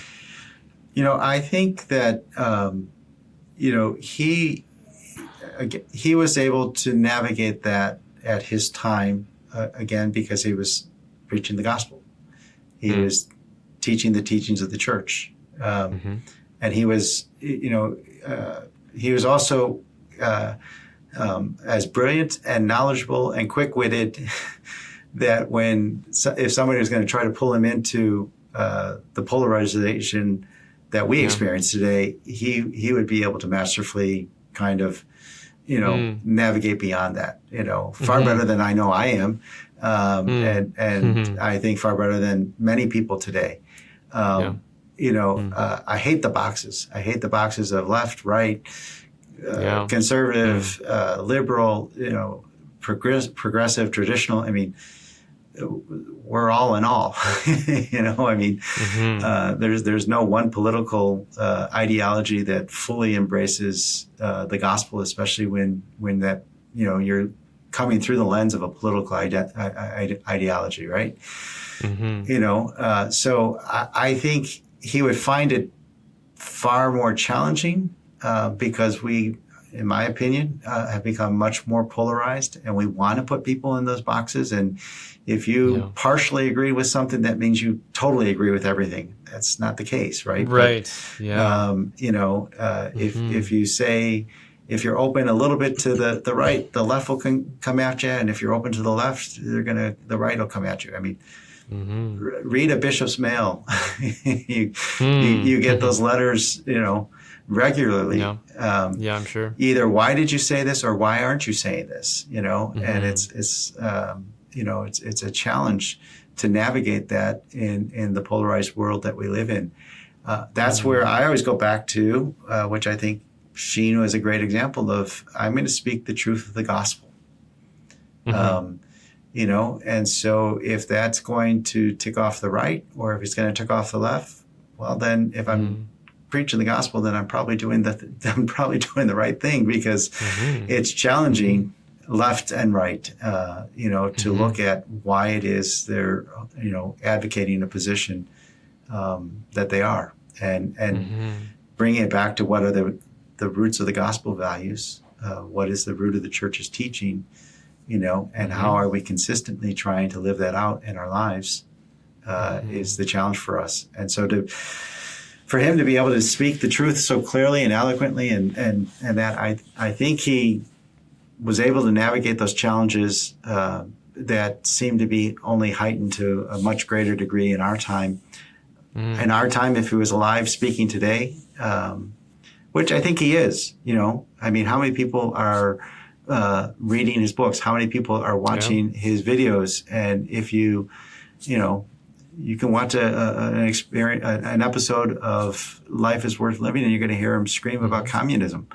I think that, he was able to navigate that at his time, again, because he was preaching the gospel. He was teaching the teachings of the church. And he was, he was also as brilliant and knowledgeable and quick-witted that if somebody was going to try to pull him into the polarization that we experience today, he would be able to masterfully kind of, navigate beyond that, far better than I know I am. And I think far better than many people today. I hate the boxes. I hate the boxes of left, right, conservative, liberal, progressive, traditional. I mean, we're all in all. There's no one political ideology that fully embraces the gospel, especially when that you're coming through the lens of a political ideology, right? So I think he would find it far more challenging because we, in my opinion, have become much more polarized, and we want to put people in those boxes. And if you partially agree with something, that means you totally agree with everything. That's not the case, right? Right. If you say, if you're open a little bit to the right, the left will come at you, and if you're open to the left, the right will come at you. I mean, read a bishop's mail. you get those letters, regularly. I'm sure. Either why did you say this or why aren't you saying this? And it's a challenge to navigate that in the polarized world that we live in. That's where I always go back to, which I think Sheen was a great example of. I'm going to speak the truth of the gospel. And so if that's going to tick off the right, or if it's going to tick off the left, well, then if I'm preaching the gospel, then I'm probably doing the right thing, because it's challenging left and right, to look at why it is they're, advocating a position that they are, and bringing it back to what are the roots of the gospel values, what is the root of the church's teaching, and how are we consistently trying to live that out in our lives is the challenge for us. And so for him to be able to speak the truth so clearly and eloquently, and that I think he was able to navigate those challenges that seem to be only heightened to a much greater degree in our time. In our time, if he was alive speaking today, which I think he is, I mean, how many people are reading his books? How many people are watching his videos? And if you can watch an episode of Life is Worth Living, and you're going to hear him scream about communism.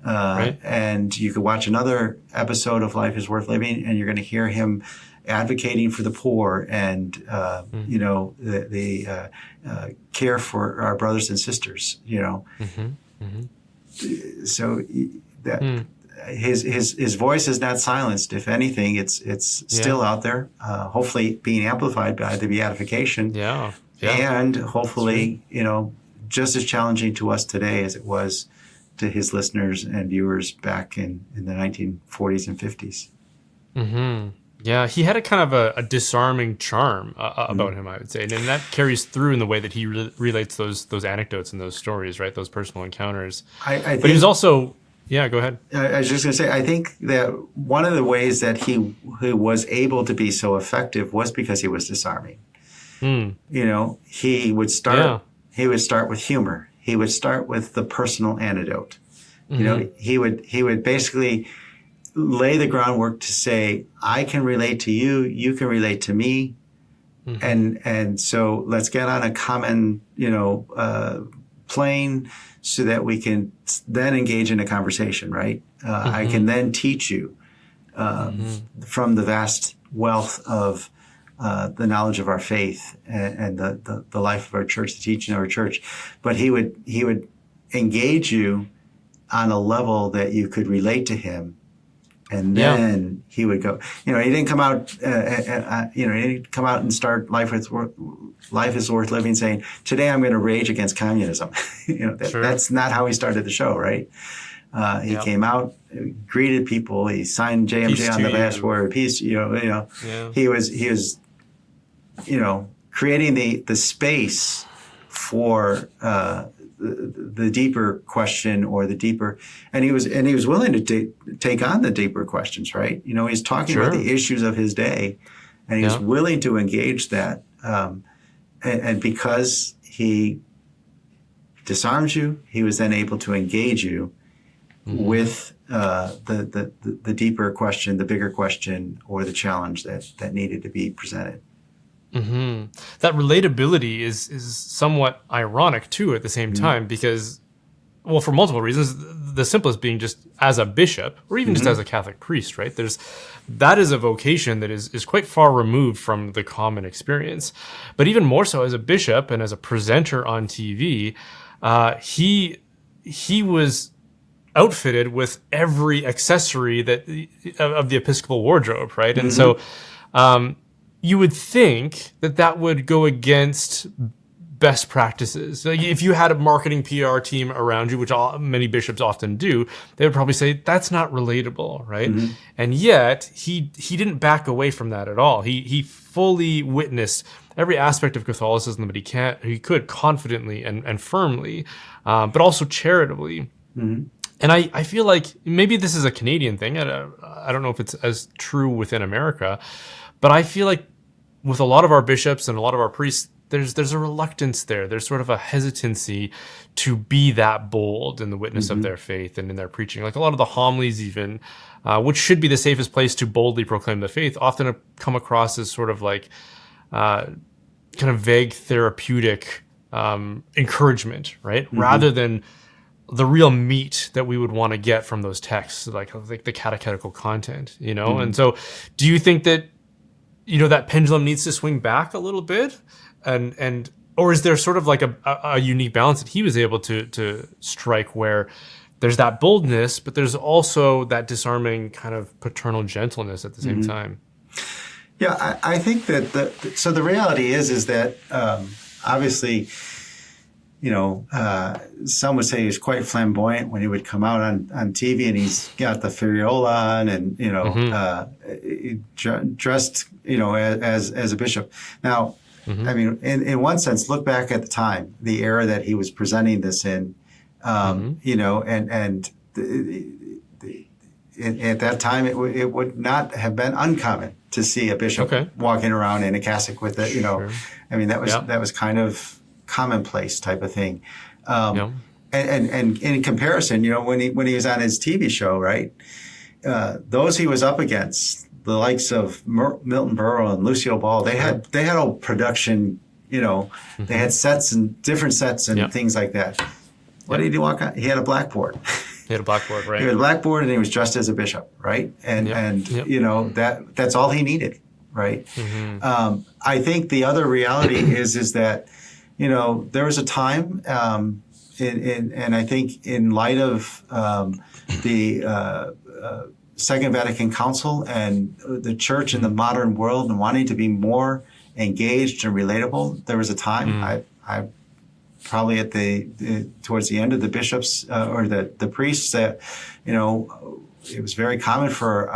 Right. And you could watch another episode of Life is Worth Living, and you're going to hear him advocating for the poor and, the care for our brothers and sisters, So that his voice is not silenced. If anything, it's still out there, hopefully being amplified by the Beatification. Yeah. And hopefully, just as challenging to us today as it was to his listeners and viewers back in the 1940s and 50s. Mm-hmm. Yeah, he had a kind of a disarming charm about him, I would say, and that carries through in the way that he relates those anecdotes and those stories, right? Those personal encounters. But he was also, yeah. Go ahead. I was just going to say, I think that one of the ways that he was able to be so effective was because he was disarming. He would start. He would start with humor. He would start with the personal anecdote. He would basically lay the groundwork to say, I can relate to you, you can relate to me, and so let's get on a common plane so that we can then engage in a conversation, right? I can then teach you from the vast wealth of the knowledge of our faith and the life of our church, the teaching of our church. But he would engage you on a level that you could relate to him. And then he would go, he didn't come out, he didn't come out and start Life is Worth Living saying, today I'm going to rage against communism. That's not how he started the show, right? He came out, greeted people, he signed JMJ on the passport, peace, He was, creating the space for, the deeper question or the deeper, and he was willing to take on the deeper questions, right? He's talking about the issues of his day, and he was willing to engage that. And because he disarms you, he was then able to engage you with the deeper question, the bigger question, or the challenge that needed to be presented. Mm-hmm. That relatability is somewhat ironic too at the same time because, well, for multiple reasons. The simplest being just as a bishop or even just as a Catholic priest, right? That is a vocation that is quite far removed from the common experience. But even more so as a bishop and as a presenter on TV, he was outfitted with every accessory of the Episcopal wardrobe, right? And so you would think that would go against best practices. Like if you had a marketing PR team around you, which many bishops often do, they would probably say that's not relatable, right? And yet he didn't back away from that at all. He fully witnessed every aspect of Catholicism that he could confidently and firmly, but also charitably. And I feel like maybe this is a Canadian thing. I don't know if it's as true within America, but I feel like with a lot of our bishops and a lot of our priests, there's a reluctance there. There's sort of a hesitancy to be that bold in the witness of their faith and in their preaching. Like a lot of the homilies even, which should be the safest place to boldly proclaim the faith, often come across as sort of like kind of vague therapeutic encouragement, right? Rather than the real meat that we would want to get from those texts, like the catechetical content, And so do you think that, that pendulum needs to swing back a little bit? Or is there sort of like a unique balance that he was able to strike where there's that boldness, but there's also that disarming kind of paternal gentleness at the same time? Yeah, I think that the reality is that obviously, some would say he was quite flamboyant when he would come out on TV and he's got the ferriola on and, dressed, as a bishop. Now, I mean, in one sense, look back at the time, the era that he was presenting this in, and at that time, it would not have been uncommon to see a bishop walking around in a cassock with it. I mean, that was kind of commonplace type of thing. And in comparison, when he was on his TV show, right, those he was up against, the likes of Milton Berle and Lucille Ball, they had a production, they had sets and different sets and things like that. What did he walk on? He had a blackboard. He had a blackboard, right? He had a blackboard, and he was dressed as a bishop, right? And you know, that's all he needed, right? I think the other reality is that, you know, there was a time, and I think in light of the Second Vatican Council and the church in the modern world and wanting to be more engaged and relatable, there was a time I probably at towards the end of the bishops or the priests that, you know, it was very common for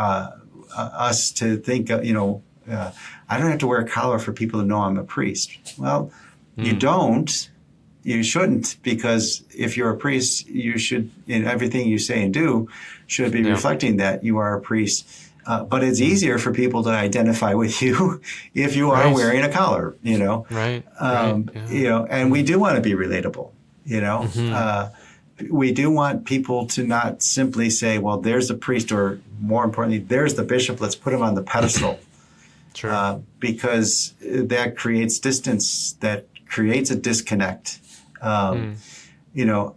us to think, you know, I don't have to wear a collar for people to know I'm a priest. Well, you shouldn't, because if you're a priest, you should, in everything you say and do, should be reflecting that you are a priest. But it's easier for people to identify with you if you are wearing a collar, you know. You know, and we do want to be relatable, you know. We do want people to not simply say, well, there's the priest, or more importantly, there's the bishop, let's put him on the pedestal. Because that creates distance, that creates a disconnect. You know,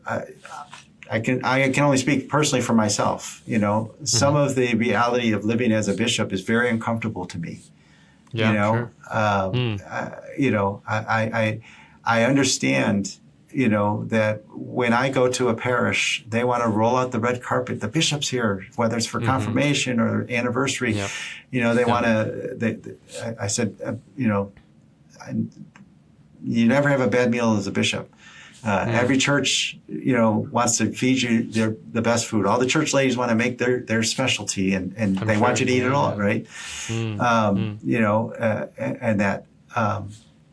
I can only speak personally for myself. You know, some of the reality of living as a bishop is very uncomfortable to me. You know, you know, I understand, you know, that when I go to a parish, they want to roll out the red carpet. The bishop's here, whether it's for confirmation or anniversary. You know, they want to. I said, you know, you never have a bad meal as a bishop. Every church, you know, wants to feed you the best food. All the church ladies want to make their specialty, and they want you to eat it all, right? You know, and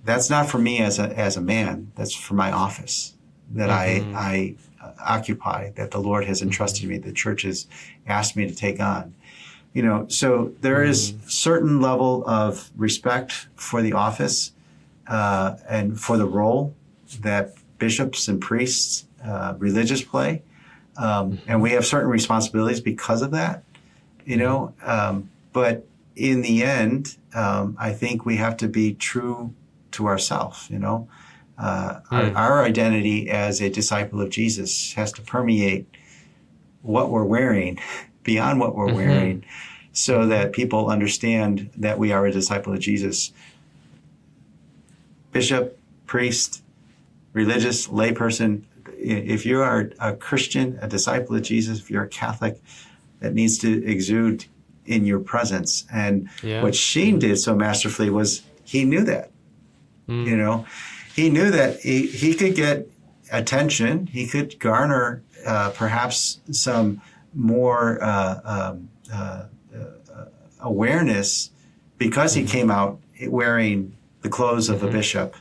that's not for me as a man. That's for my office that I occupy, that the Lord has entrusted me, the church has asked me to take on. You know, so there is certain level of respect for the office and for the role that bishops and priests, religious play. And we have certain responsibilities because of that, you know. But in the end, I think we have to be true to ourselves, you know. Our identity as a disciple of Jesus has to permeate what we're wearing, beyond what we're wearing, so that people understand that we are a disciple of Jesus. Bishop, priest, religious, layperson, if you are a Christian, a disciple of Jesus, if you're a Catholic, that needs to exude in your presence. And what Sheen did so masterfully was he knew that. You know, he knew that he could get attention, he could garner perhaps some more awareness because he came out wearing the clothes of a bishop.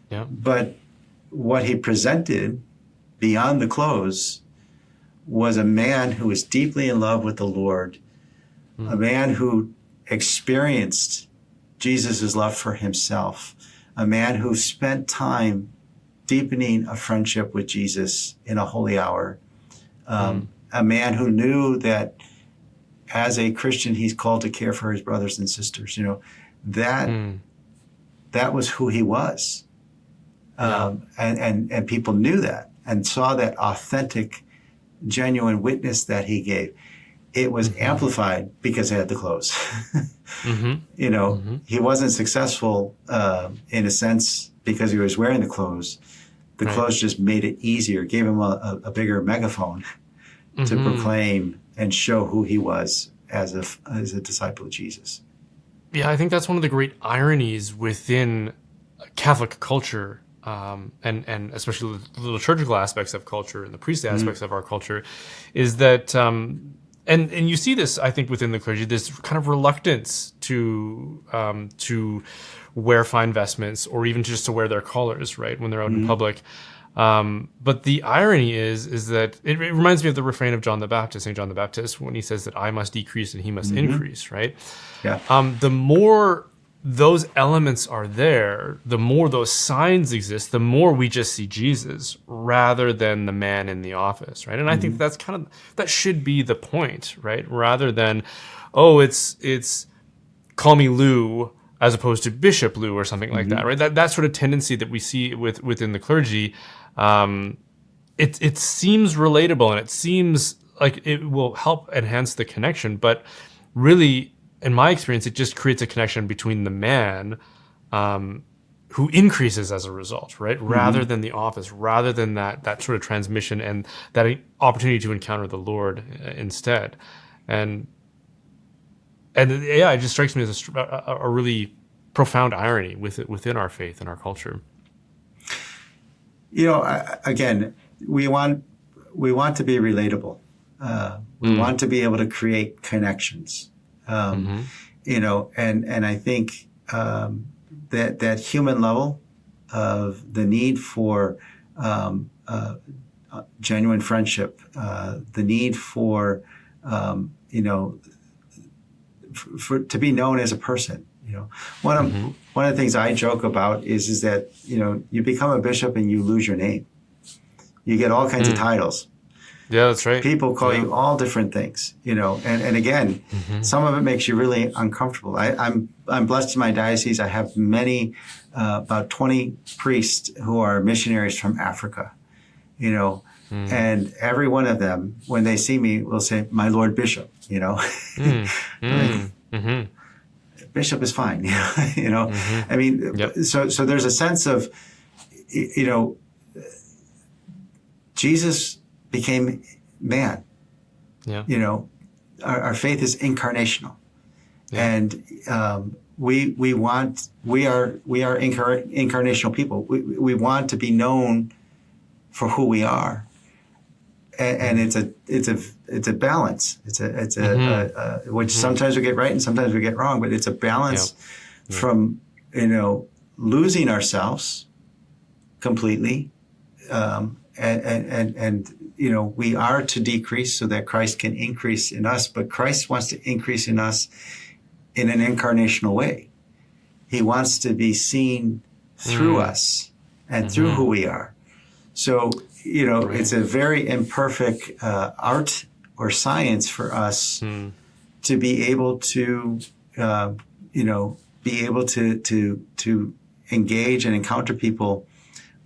But what he presented beyond the clothes was a man who was deeply in love with the Lord, a man who experienced Jesus' love for himself, a man who spent time deepening a friendship with Jesus in a holy hour, a man who knew that as a Christian, he's called to care for his brothers and sisters. You know, that was who he was. And people knew that and saw that authentic, genuine witness that he gave. It was amplified because he had the clothes. You know, he wasn't successful in a sense because he was wearing the clothes. The clothes just made it easier, gave him a bigger megaphone to proclaim and show who he was as a disciple of Jesus. Yeah, I think that's one of the great ironies within Catholic culture, and especially the liturgical aspects of culture and the priestly aspects of our culture, is that, and you see this, I think, within the clergy, this kind of reluctance to wear fine vestments, or even just to wear their collars, right, when they're out in public. But the irony is that it reminds me of the refrain of John the Baptist, St. John the Baptist, when he says that I must decrease and he must increase, right? The more those elements are there, the more those signs exist, the more we just see Jesus rather than the man in the office, right? And I think that's that should be the point, right? Rather than, oh, it's call me Lou as opposed to Bishop Lou or something like that, right? That sort of tendency that we see within the clergy, it seems relatable, and it seems like it will help enhance the connection, but really, in my experience, it just creates a connection between the man, who increases as a result, right? Rather than the office, rather than that sort of transmission and that opportunity to encounter the Lord instead. And yeah, it just strikes me as a really profound irony within our faith and our culture. Again, we want to be relatable. We want to be able to create connections. And I think that human level of the need for genuine friendship, the need for to be known as a person. One of the things I joke about is that you become a bishop and you lose your name. You get all kinds of titles. Yeah, that's right. People call you all different things, and again, some of it makes you really uncomfortable. I'm blessed in my diocese. I have many, about 20 priests who are missionaries from Africa, and every one of them, when they see me, will say, "My Lord Bishop," Bishop is fine, I mean, so there's a sense of, Jesus became man. Yeah. Our faith is incarnational, and we are incarnational people. We want to be known for who we are, and it's a balance. It's a which sometimes we get right and sometimes we get wrong, but it's a balance from losing ourselves completely, and we are to decrease so that Christ can increase in us, but Christ wants to increase in us in an incarnational way. He wants to be seen through us and through who we are. So, it's a very imperfect art or science for us to be able to, to engage and encounter people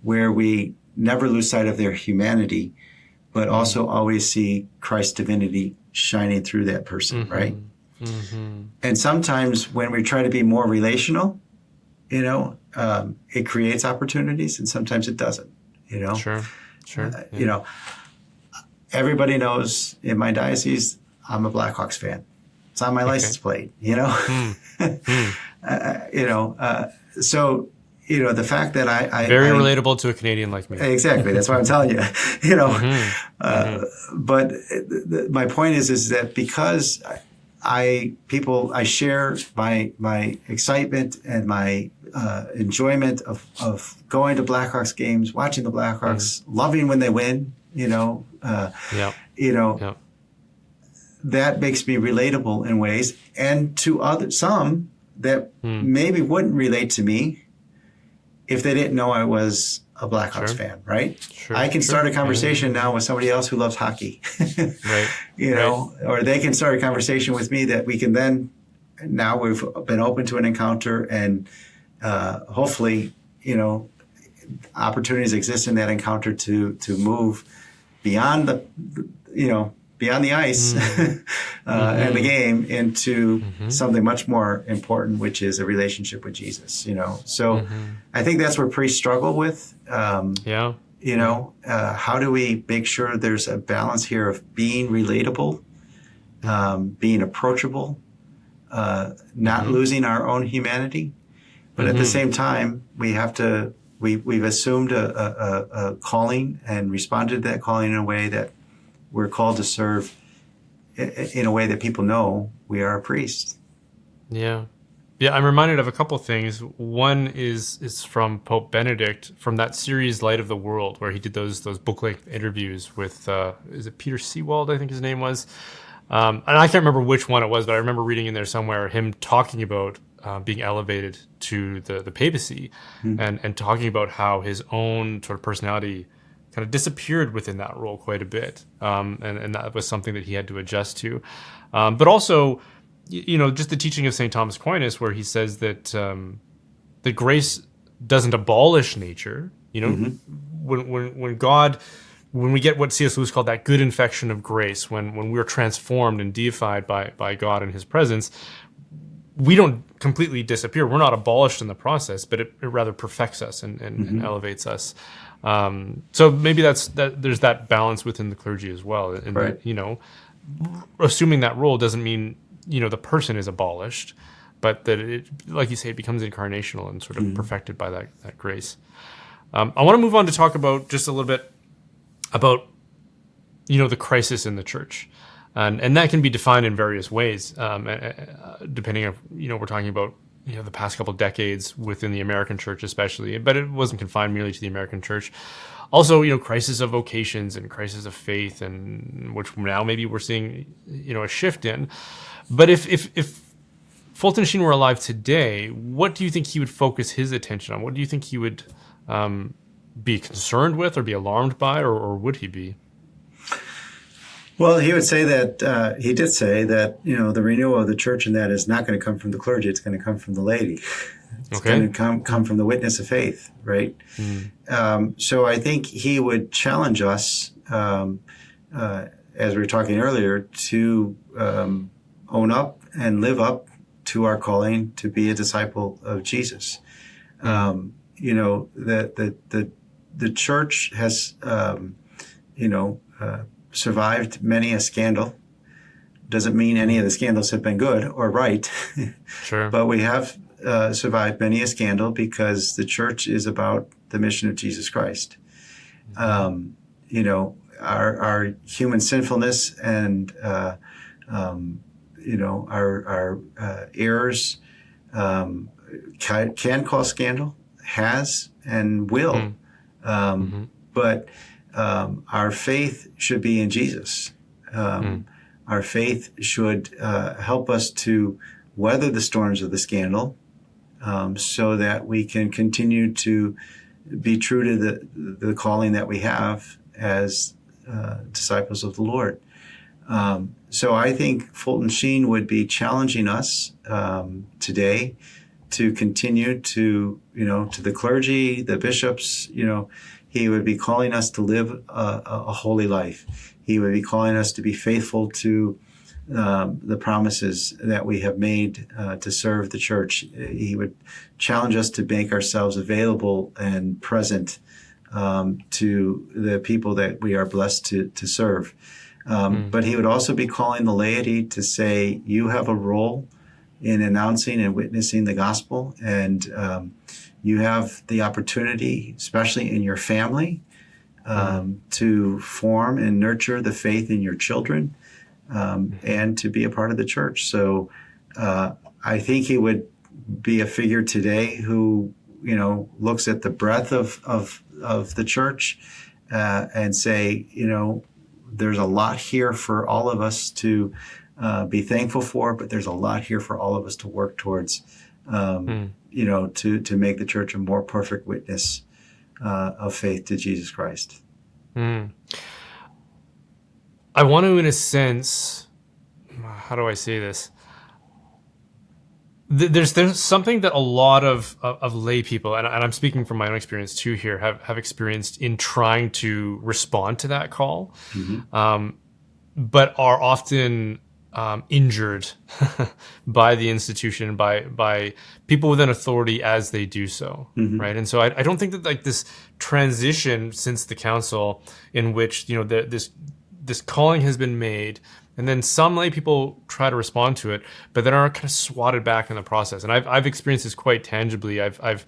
where we never lose sight of their humanity, but also always see Christ's divinity shining through that person, right? And sometimes when we try to be more relational, it creates opportunities, and sometimes it doesn't. Sure. Everybody knows in my diocese, I'm a Blackhawks fan. It's on my license plate. So. The fact that I very relatable to a Canadian like me. Exactly. That's what I'm telling you. But my point is that because I share my excitement and my enjoyment of going to Blackhawks games, watching the Blackhawks, loving when they win. That makes me relatable in ways, and to some that maybe wouldn't relate to me if they didn't know I was a Blackhawks fan, right? I can start a conversation now with somebody else who loves hockey, or they can start a conversation with me that we can then, now we've been open to an encounter, and hopefully, opportunities exist in that encounter to move beyond beyond the ice and the game into something much more important, which is a relationship with Jesus, So I think that's where priests struggle with. How do we make sure there's a balance here of being relatable, being approachable, not losing our own humanity, but at the same time, we've assumed a calling and responded to that calling in a way that we're called to serve in a way that people know we are a priest. Yeah, I'm reminded of a couple things. One is from Pope Benedict, from that series Light of the World, where he did those book-length interviews with, is it Peter Seawald, I think his name was? And I can't remember which one it was, but I remember reading in there somewhere him talking about being elevated to the papacy, and talking about how his own sort of personality kind of disappeared within that role quite a bit, and that was something that he had to adjust to. But also, just the teaching of St. Thomas Aquinas, where he says that that grace doesn't abolish nature. When God when we get what C.S. Lewis called that good infection of grace, when we're transformed and deified by God in his presence, we don't completely disappear. We're not abolished in the process, but it rather perfects us and elevates us. So maybe there's that balance within the clergy as well. And Right. that, assuming that role doesn't mean, the person is abolished, but that it, like you say, it becomes incarnational and sort of perfected by that grace. I want to move on to talk about just a little bit about, the crisis in the church. And that can be defined in various ways, depending on, we're talking about, the past couple of decades within the American church especially, but it wasn't confined merely to the American church. Also, crisis of vocations and crisis of faith, and which now maybe we're seeing, a shift in. But if Fulton Sheen were alive today, what do you think he would focus his attention on? What do you think he would be concerned with or be alarmed by, or would he be? Well, he would say that, he did say that, the renewal of the church and that is not going to come from the clergy. It's going to come from the laity. It's going to come from the witness of faith, right? So I think he would challenge us, as we were talking earlier, to own up and live up to our calling to be a disciple of Jesus. The church has, survived many a scandal. Doesn't mean any of the scandals have been good or right. Sure. But we have survived many a scandal because the church is about the mission of Jesus Christ. Our human sinfulness and our errors can cause scandal, has and will. But our faith should be in Jesus. Our faith should help us to weather the storms of the scandal, so that we can continue to be true to the calling that we have as disciples of the Lord. So I think Fulton Sheen would be challenging us today to continue to the clergy, the bishops, he would be calling us to live a holy life. He would be calling us to be faithful to the promises that we have made to serve the church. He would challenge us to make ourselves available and present to the people that we are blessed to serve. But he would also be calling the laity to say, you have a role in announcing and witnessing the gospel, and you have the opportunity, especially in your family, to form and nurture the faith in your children, and to be a part of the church. So I think he would be a figure today who, looks at the breadth of the church and say, there's a lot here for all of us to be thankful for, but there's a lot here for all of us to work towards, to make the church a more perfect witness of faith to Jesus Christ. I want to, in a sense, how do I say this? There's something that a lot of lay people, and I'm speaking from my own experience too here, have experienced in trying to respond to that call, but are often injured by the institution, by people within authority as they do so, right? And so I don't think that this transition since the council, in which this calling has been made, and then some lay people try to respond to it, but then are kind of swatted back in the process. And I've experienced this quite tangibly. I've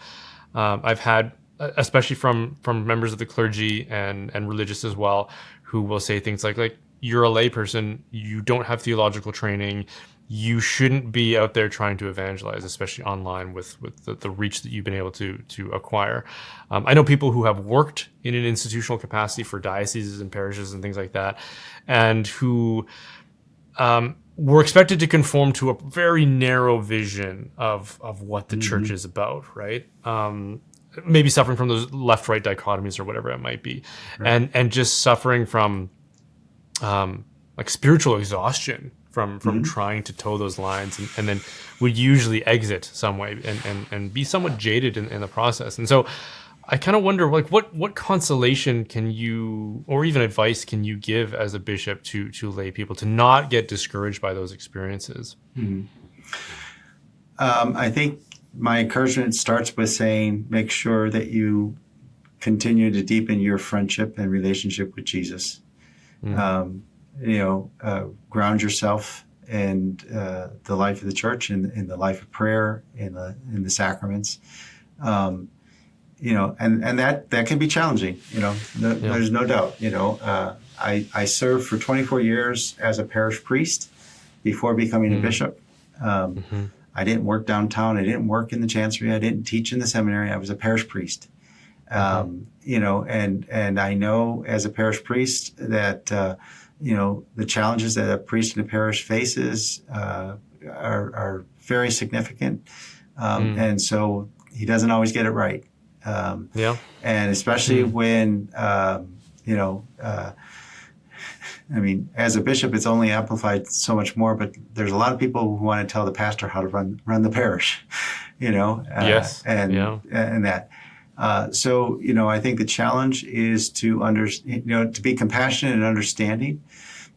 had, especially from members of the clergy and religious as well, who will say things like you're a lay person, you don't have theological training, you shouldn't be out there trying to evangelize, especially online with the reach that you've been able to acquire. I know people who have worked in an institutional capacity for dioceses and parishes and things like that, and who were expected to conform to a very narrow vision of what the church is about, right? Maybe suffering from those left-right dichotomies or whatever it might be, right. and just suffering from spiritual exhaustion from trying to toe those lines, and then would usually exit some way and be somewhat jaded in the process. And so I kind of wonder, like, what consolation can you, or even advice can you give as a bishop to lay people to not get discouraged by those experiences? I think my encouragement starts with saying, make sure that you continue to deepen your friendship and relationship with Jesus. Ground yourself in the life of the church, in the life of prayer, in the sacraments. And that can be challenging. There's no doubt. I served for 24 years as a parish priest before becoming a bishop. I didn't work downtown. I didn't work in the chancery. I didn't teach in the seminary. I was a parish priest. And I know as a parish priest that, the challenges that a priest in a parish faces are very significant. And so he doesn't always get it right. And especially when, as a bishop, it's only amplified so much more, but there's a lot of people who want to tell the pastor how to run the parish, and that. So I think the challenge is to be compassionate and understanding,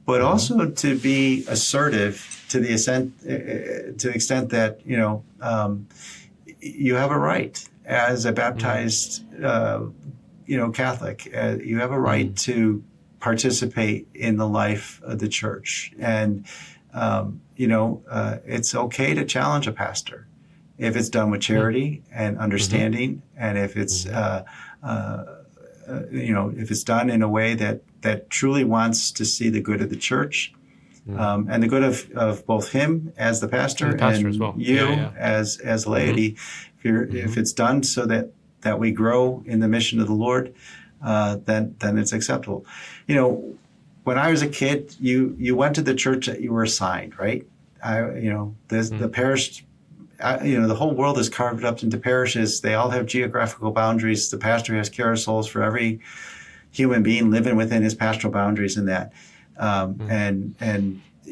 but also to be assertive to the extent that, you have a right as a baptized, Catholic, you have a right to participate in the life of the church. And, it's okay to challenge a pastor if it's done with charity and understanding, and if it's, if it's done in a way that truly wants to see the good of the church, and the good of both him as the pastor and as well. you as laity. If it's done so that we grow in the mission of the Lord, then it's acceptable. When I was a kid, you went to the church that you were assigned, right? The parish, the whole world is carved up into parishes. They all have geographical boundaries. The pastor has carousels for every human being living within his pastoral boundaries and that.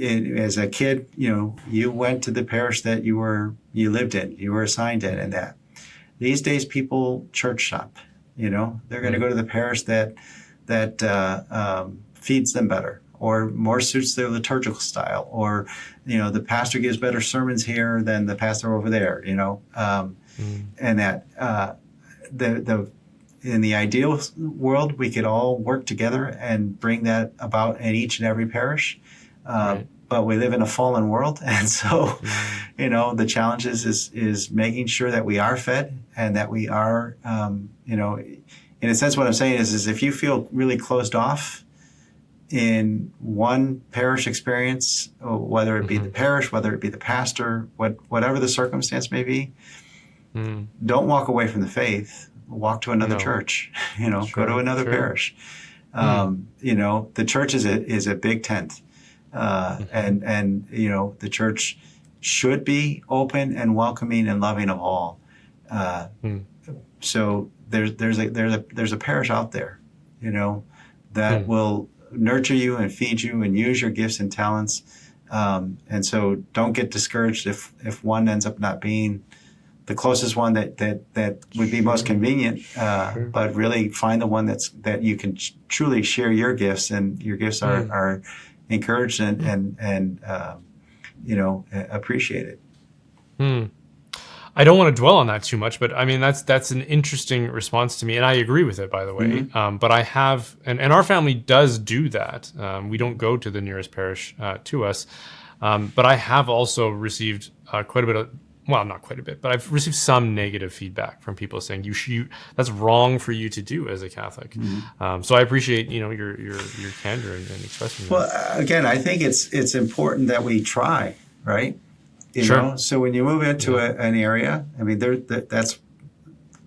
As a kid, you went to the parish that you lived in, you were assigned in, and that. These days, people church shop. They're going to go to the parish that feeds them better, or more suits their liturgical style, or the pastor gives better sermons here than the pastor over there. And that in the ideal world, we could all work together and bring that about in each and every parish. But we live in a fallen world, and so the challenge is making sure that we are fed and that we are in a sense, what I'm saying is if you feel really closed off in one parish experience, whether it be the parish, whether it be the pastor, whatever the circumstance may be, don't walk away from the faith. Walk to another church. Go to another parish. The church is a big tent, and the church should be open and welcoming and loving of all. So there's a parish out there, that will nurture you and feed you and use your gifts and talents. And so don't get discouraged if one ends up not being the closest one that would be most convenient, but really find the one that you can truly share your gifts, and your gifts are encouraged and appreciated. I don't want to dwell on that too much, but I mean, that's an interesting response to me, and I agree with it, by the way. But I have, and our family does do that. We don't go to the nearest parish to us, but I have also received quite a bit of, well, not quite a bit, but I've received some negative feedback from people saying that's wrong for you to do as a Catholic. So I appreciate your candor and expressing that. Well, again, I think it's important that we try, right? So when you move into an area, I mean, that's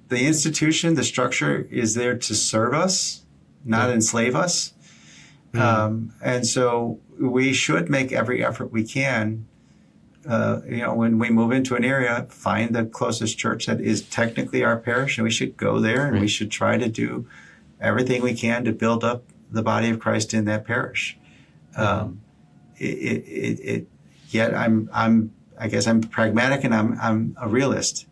the institution, the structure is there to serve us, not enslave us. And so we should make every effort we can, when we move into an area, find the closest church that is technically our parish, and we should go there, and we should try to do everything we can to build up the body of Christ in that parish. Yet I guess I'm pragmatic and I'm a realist.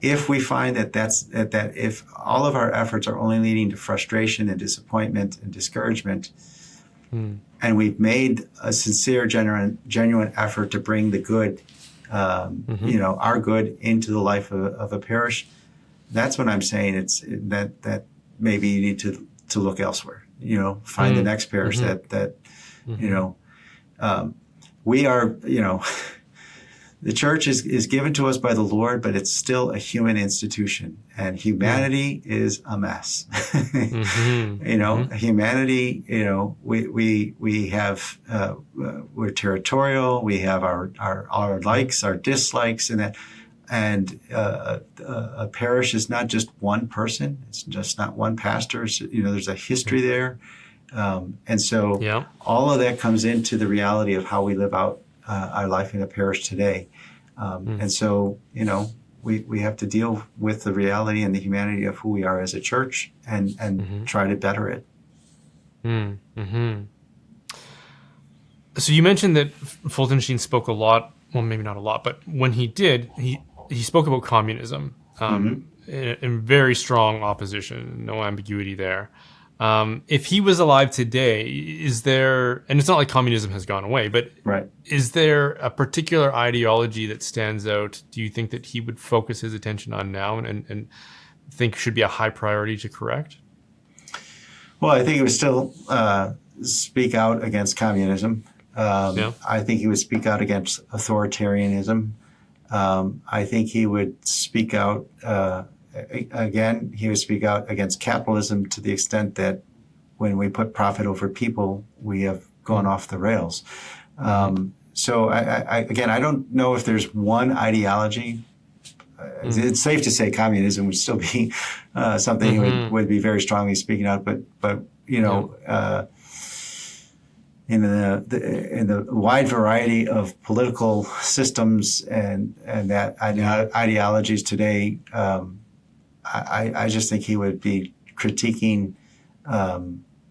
if we find that if all of our efforts are only leading to frustration and disappointment and discouragement, and we've made a sincere, genuine effort to bring the good, our good into the life of a parish, that's when I'm saying that maybe you need to look elsewhere. Find the next parish that we are. The church is given to us by the Lord, but it's still a human institution, and humanity is a mess. Humanity. We have we're territorial. We have our likes, our dislikes, and a parish is not just one person. It's just not one pastor. There's a history there, and so all of that comes into the reality of how we live out our life in a parish today. And so, we have to deal with the reality and the humanity of who we are as a church and try to better it. So you mentioned that Fulton Sheen spoke a lot, well, maybe not a lot, but when he did, he spoke about communism in very strong opposition, no ambiguity there. If he was alive today, is there, and it's not like communism has gone away, but is there a particular ideology that stands out, do you think, that he would focus his attention on now and think should be a high priority to correct? Well, I think he would still speak out against communism. I think he would speak out against authoritarianism. I think he would speak out he would speak out against capitalism to the extent that when we put profit over people, we have gone off the rails. So I don't know if there's one ideology. It's safe to say communism would still be something he would be very strongly speaking out. But in the wide variety of political systems and that ideologies today. I just think he would be critiquing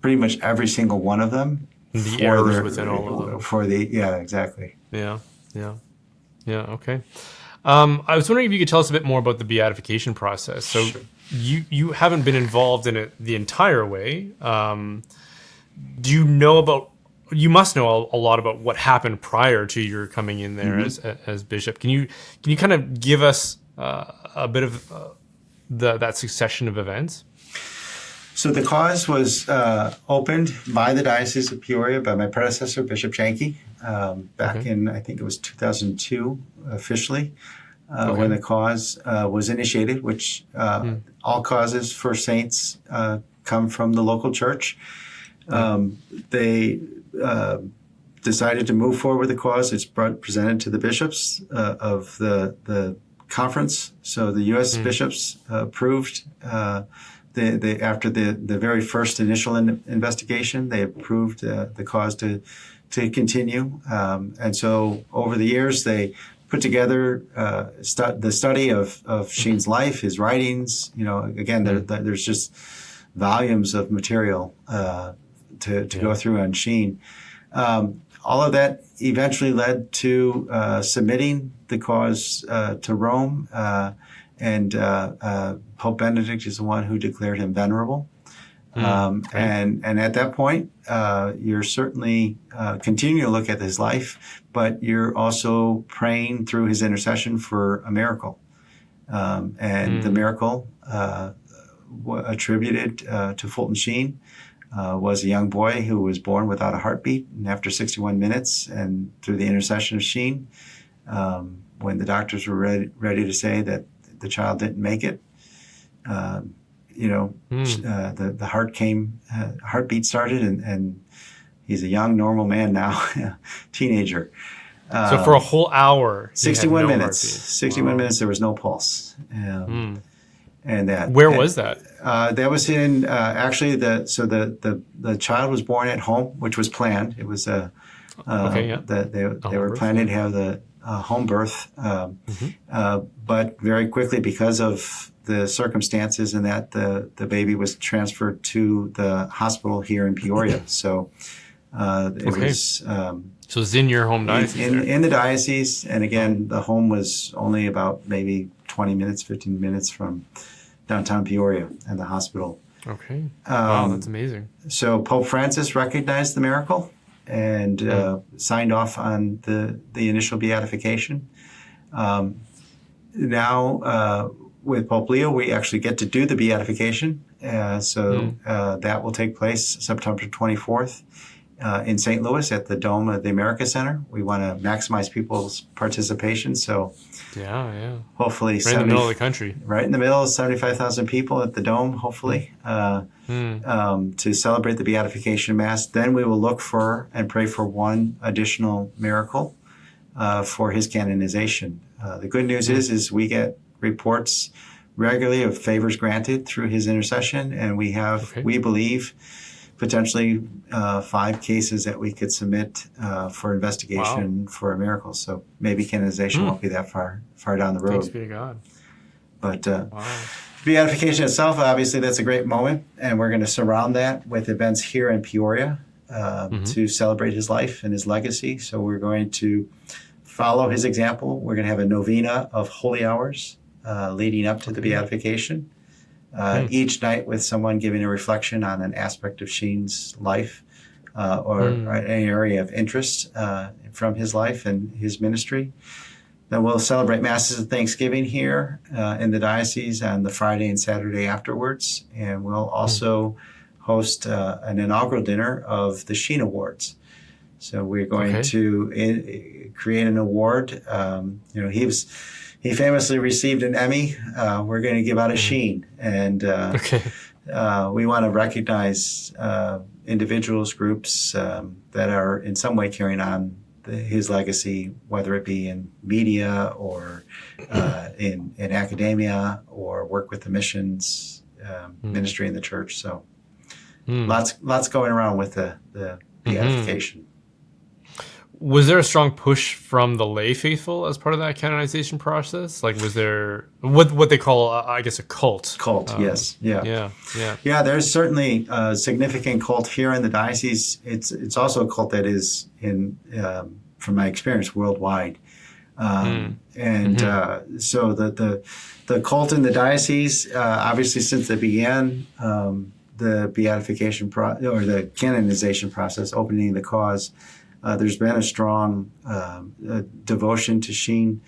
pretty much every single one of them. The errors within all of them. Exactly. Yeah, okay. I was wondering if you could tell us a bit more about the beatification process. So you haven't been involved in it the entire way. Do you know you must know a lot about what happened prior to your coming in there as bishop. Can you kind of give us a bit of that succession of events? So the cause was opened by the Diocese of Peoria by my predecessor, Bishop Janke, back in, I think it was 2002 officially, when the cause was initiated, which all causes for saints come from the local church. They decided to move forward with the cause. It's presented to the bishops of the conference. So the U.S. bishops approved after the very first initial investigation. They approved the cause to continue. And so over the years, they put together the study of Sheen's life, his writings. Again, there's just volumes of material to go through on Sheen. All of that eventually led to submitting the cause to Rome, and Pope Benedict is the one who declared him venerable. And at that point, you're certainly continuing to look at his life, but you're also praying through his intercession for a miracle. And the miracle attributed to Fulton Sheen was a young boy who was born without a heartbeat. And after 61 minutes, and through the intercession of Sheen, when the doctors were ready to say that the child didn't make it, the heartbeat started, and he's a young, normal man now, teenager. So for a whole hour, 61 minutes. Heartbeat. 61 minutes, there was no pulse. And where was that? That was in actually the child was born at home, which was planned. It was they were planning to have the home birth, but very quickly, because of the circumstances and that the baby was transferred to the hospital here in Peoria. So It Okay. was So it's in your home diocese. in the diocese, and again, the home was only about maybe 20 minutes, 15 minutes from downtown Peoria and the hospital. Okay. Wow, that's amazing. So Pope Francis recognized the miracle and signed off on the initial beatification. Now, with Pope Leo, we actually get to do the beatification. That will take place September 24th in St. Louis at the Dome of the America Center. We want to maximize people's participation. So Yeah. hopefully Right in the middle of the country. right in the middle, 75,000 people at the Dome, hopefully, to celebrate the Beatification Mass. Then we will look for and pray for one additional miracle for his canonization. The good news is we get reports regularly of favors granted through his intercession, and we have, we believe, potentially 5 cases that we could submit for investigation for a miracle. So maybe canonization won't be that far down the road. Thanks be to God. But beatification itself, obviously, that's a great moment, and we're going to surround that with events here in Peoria to celebrate his life and his legacy. So we're going to follow his example. We're going to have a novena of holy hours leading up to the beatification. Each night with someone giving a reflection on an aspect of Sheen's life or any area of interest from his life and his ministry. Then we'll celebrate Masses of Thanksgiving here in the diocese on the Friday and Saturday afterwards. And we'll also host an inaugural dinner of the Sheen Awards. So we're going to create an award. He famously received an Emmy. We're going to give out a Sheen. And we want to recognize individuals, groups that are in some way carrying on his legacy, whether it be in media or in academia or work with the missions ministry in the church. So lots going around with the beatification. Was there a strong push from the lay faithful as part of that canonization process? Like, was there what they call, I guess, a cult? Cult, yes, Yeah. There's certainly a significant cult here in the diocese. It's also a cult that is in, from my experience, worldwide. So the cult in the diocese, obviously, since they began the beatification or the canonization process, opening the cause. There's been a strong devotion to Sheen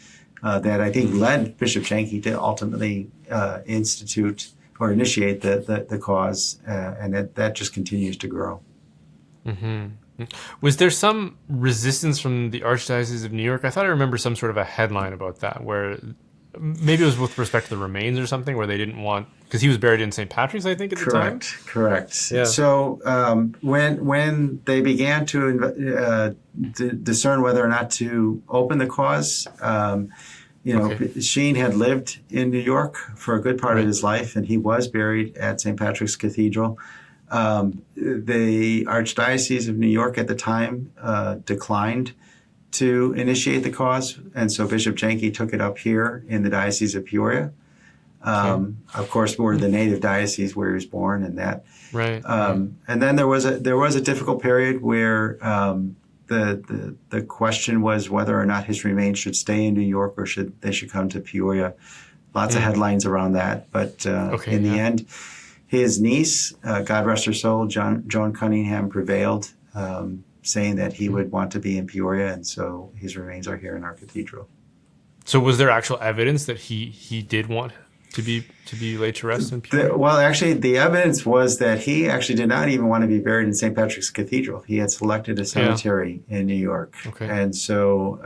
that I think led Bishop Janke to ultimately institute or initiate the cause, and that just continues to grow. Was there some resistance from the Archdiocese of New York? I thought I remember some sort of a headline about that, where maybe it was with respect to the remains or something, where they didn't want, because he was buried in St. Patrick's, I think, at the time. Correct. Yeah. So when they began to discern whether or not to open the cause, Sheen had lived in New York for a good part of his life, and he was buried at St. Patrick's Cathedral. The Archdiocese of New York at the time declined to initiate the cause, and so Bishop Janke took it up here in the Diocese of Peoria. Of course, we're the native diocese where he was born, and that. And then there was a difficult period where the question was whether or not his remains should stay in New York or should come to Peoria. Lots of headlines around that, but in the end, his niece, God rest her soul, Joan Cunningham, prevailed, saying that he would want to be in Peoria, and so his remains are here in our cathedral. So was there actual evidence that he did want to be laid to rest in Peoria? Well, actually, the evidence was that he actually did not even want to be buried in St. Patrick's Cathedral. He had selected a cemetery in New York. And so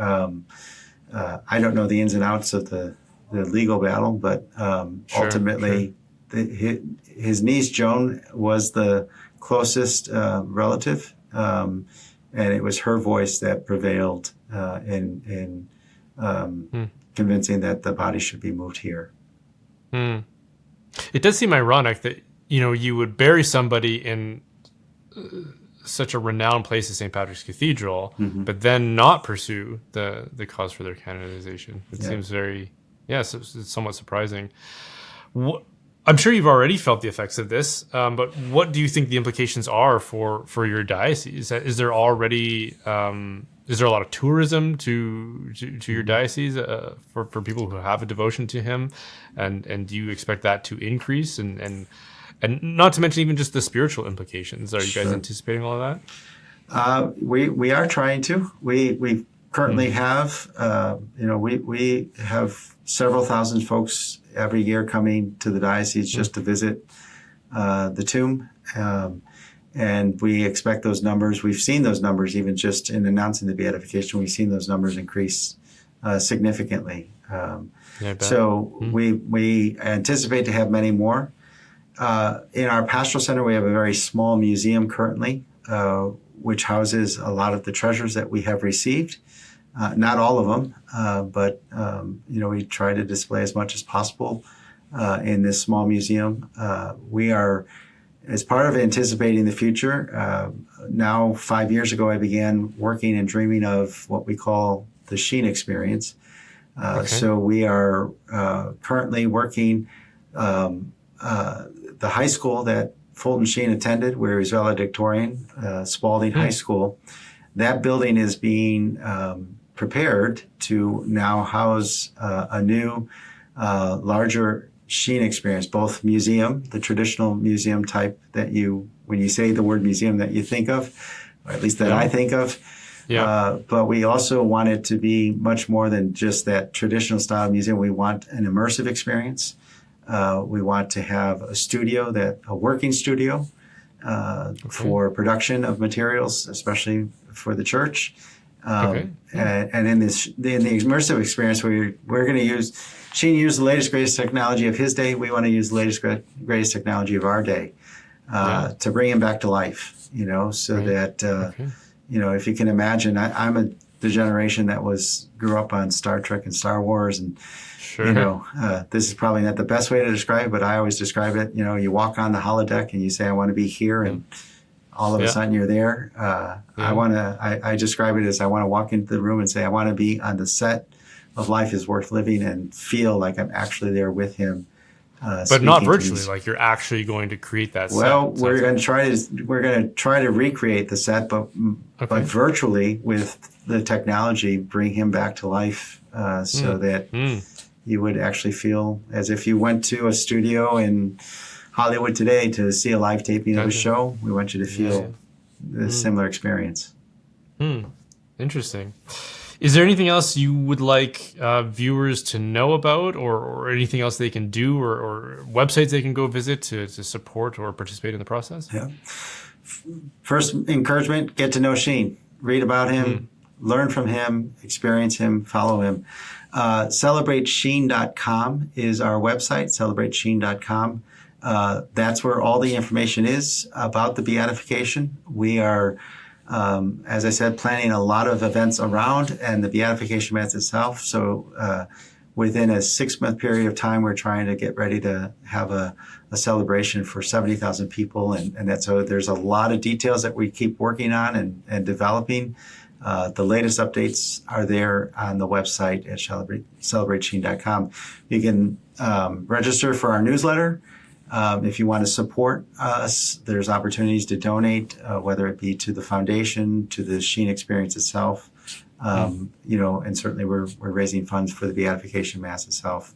I don't know the ins and outs of the legal battle, but ultimately his niece, Joan, was the closest relative, and it was her voice that prevailed in convincing that the body should be moved here. It does seem ironic that you would bury somebody in such a renowned place as St. Patrick's Cathedral, but then not pursue the cause for their canonization. It seems very, it's somewhat surprising. I'm sure you've already felt the effects of this, but what do you think the implications are for your diocese? Is there already is there a lot of tourism to your diocese for people who have a devotion to him, and do you expect that to increase and not to mention even just the spiritual implications? Are you guys anticipating all of that? We are trying to. We currently have we have several thousand folks every year coming to the diocese just to visit the tomb. And we expect those numbers. We've seen those numbers even just in announcing the beatification. We've seen those numbers increase significantly. We anticipate to have many more. In our pastoral center, we have a very small museum currently, which houses a lot of the treasures that we have received. Not all of them, but we try to display as much as possible in this small museum. We are, as part of anticipating the future, now 5 years ago, I began working and dreaming of what we call the Sheen experience. So we are currently working the high school that Fulton Sheen attended, where he was valedictorian, Spalding High School. That building is being prepared to now house a new, larger Sheen experience, both museum, the traditional museum type that when you say the word museum that you think of, or at least that I think of. But we also want it to be much more than just that traditional style museum. We want an immersive experience. We want to have a working studio for production of materials, especially for the church. And in the immersive experience, we're going to use, Sheen used the latest, greatest technology of his day. We want to use the latest, greatest technology of our day to bring him back to life, that, if you can imagine, I'm the generation that grew up on Star Trek and Star Wars, and this is probably not the best way to describe it, but I always describe it. You walk on the holodeck and you say, "I want to be here," and all of a sudden you're there. I describe it as I want to walk into the room and say, "I want to be on the set of Life is Worth Living," and feel like I'm actually there with him. But not virtually, like you're actually going to create that set. Well, we're going to try to recreate the set, but virtually with the technology, bring him back to life, so that you would actually feel as if you went to a studio in Hollywood today to see a live taping of a show. We want you to feel a similar experience. Interesting. Is there anything else you would like viewers to know about, or anything else they can do, or websites they can go visit to support or participate in the process? Yeah. First encouragement, get to know Sheen. Read about him, learn from him, experience him, follow him. CelebrateSheen.com is our website, CelebrateSheen.com. That's where all the information is about the beatification. We are, as I said, planning a lot of events around and the beatification mass itself. So within a 6-month period of time, we're trying to get ready to have a celebration for 70,000 people. And so there's a lot of details that we keep working on and developing. The latest updates are there on the website at CelebrateSheen.com. You can register for our newsletter. If you want to support us, there's opportunities to donate, whether it be to the foundation, to the Sheen experience itself, and certainly we're raising funds for the beatification mass itself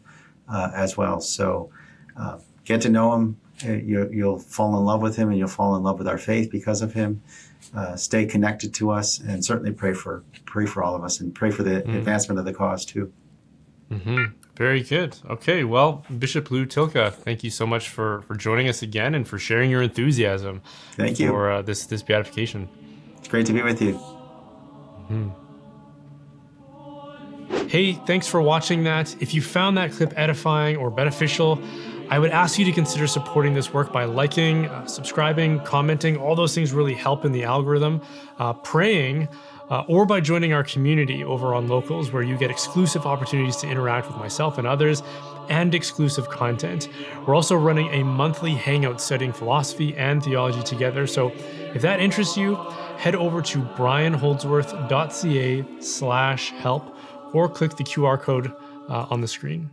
as well. So get to know him. You'll fall in love with him, and you'll fall in love with our faith because of him. Stay connected to us, and certainly pray for all of us, and pray for the advancement of the cause too. Very good. Okay, well, Bishop Louis Tylka, thank you so much for joining us again and for sharing your enthusiasm. Thank you for this beatification. It's great to be with you. Hey, thanks for watching that. If you found that clip edifying or beneficial, I would ask you to consider supporting this work by liking, subscribing, commenting. All those things really help in the algorithm. Praying, or by joining our community over on Locals, where you get exclusive opportunities to interact with myself and others, and exclusive content. We're also running a monthly hangout studying philosophy and theology together. So if that interests you, head over to brianholdsworth.ca/help or click the QR code on the screen.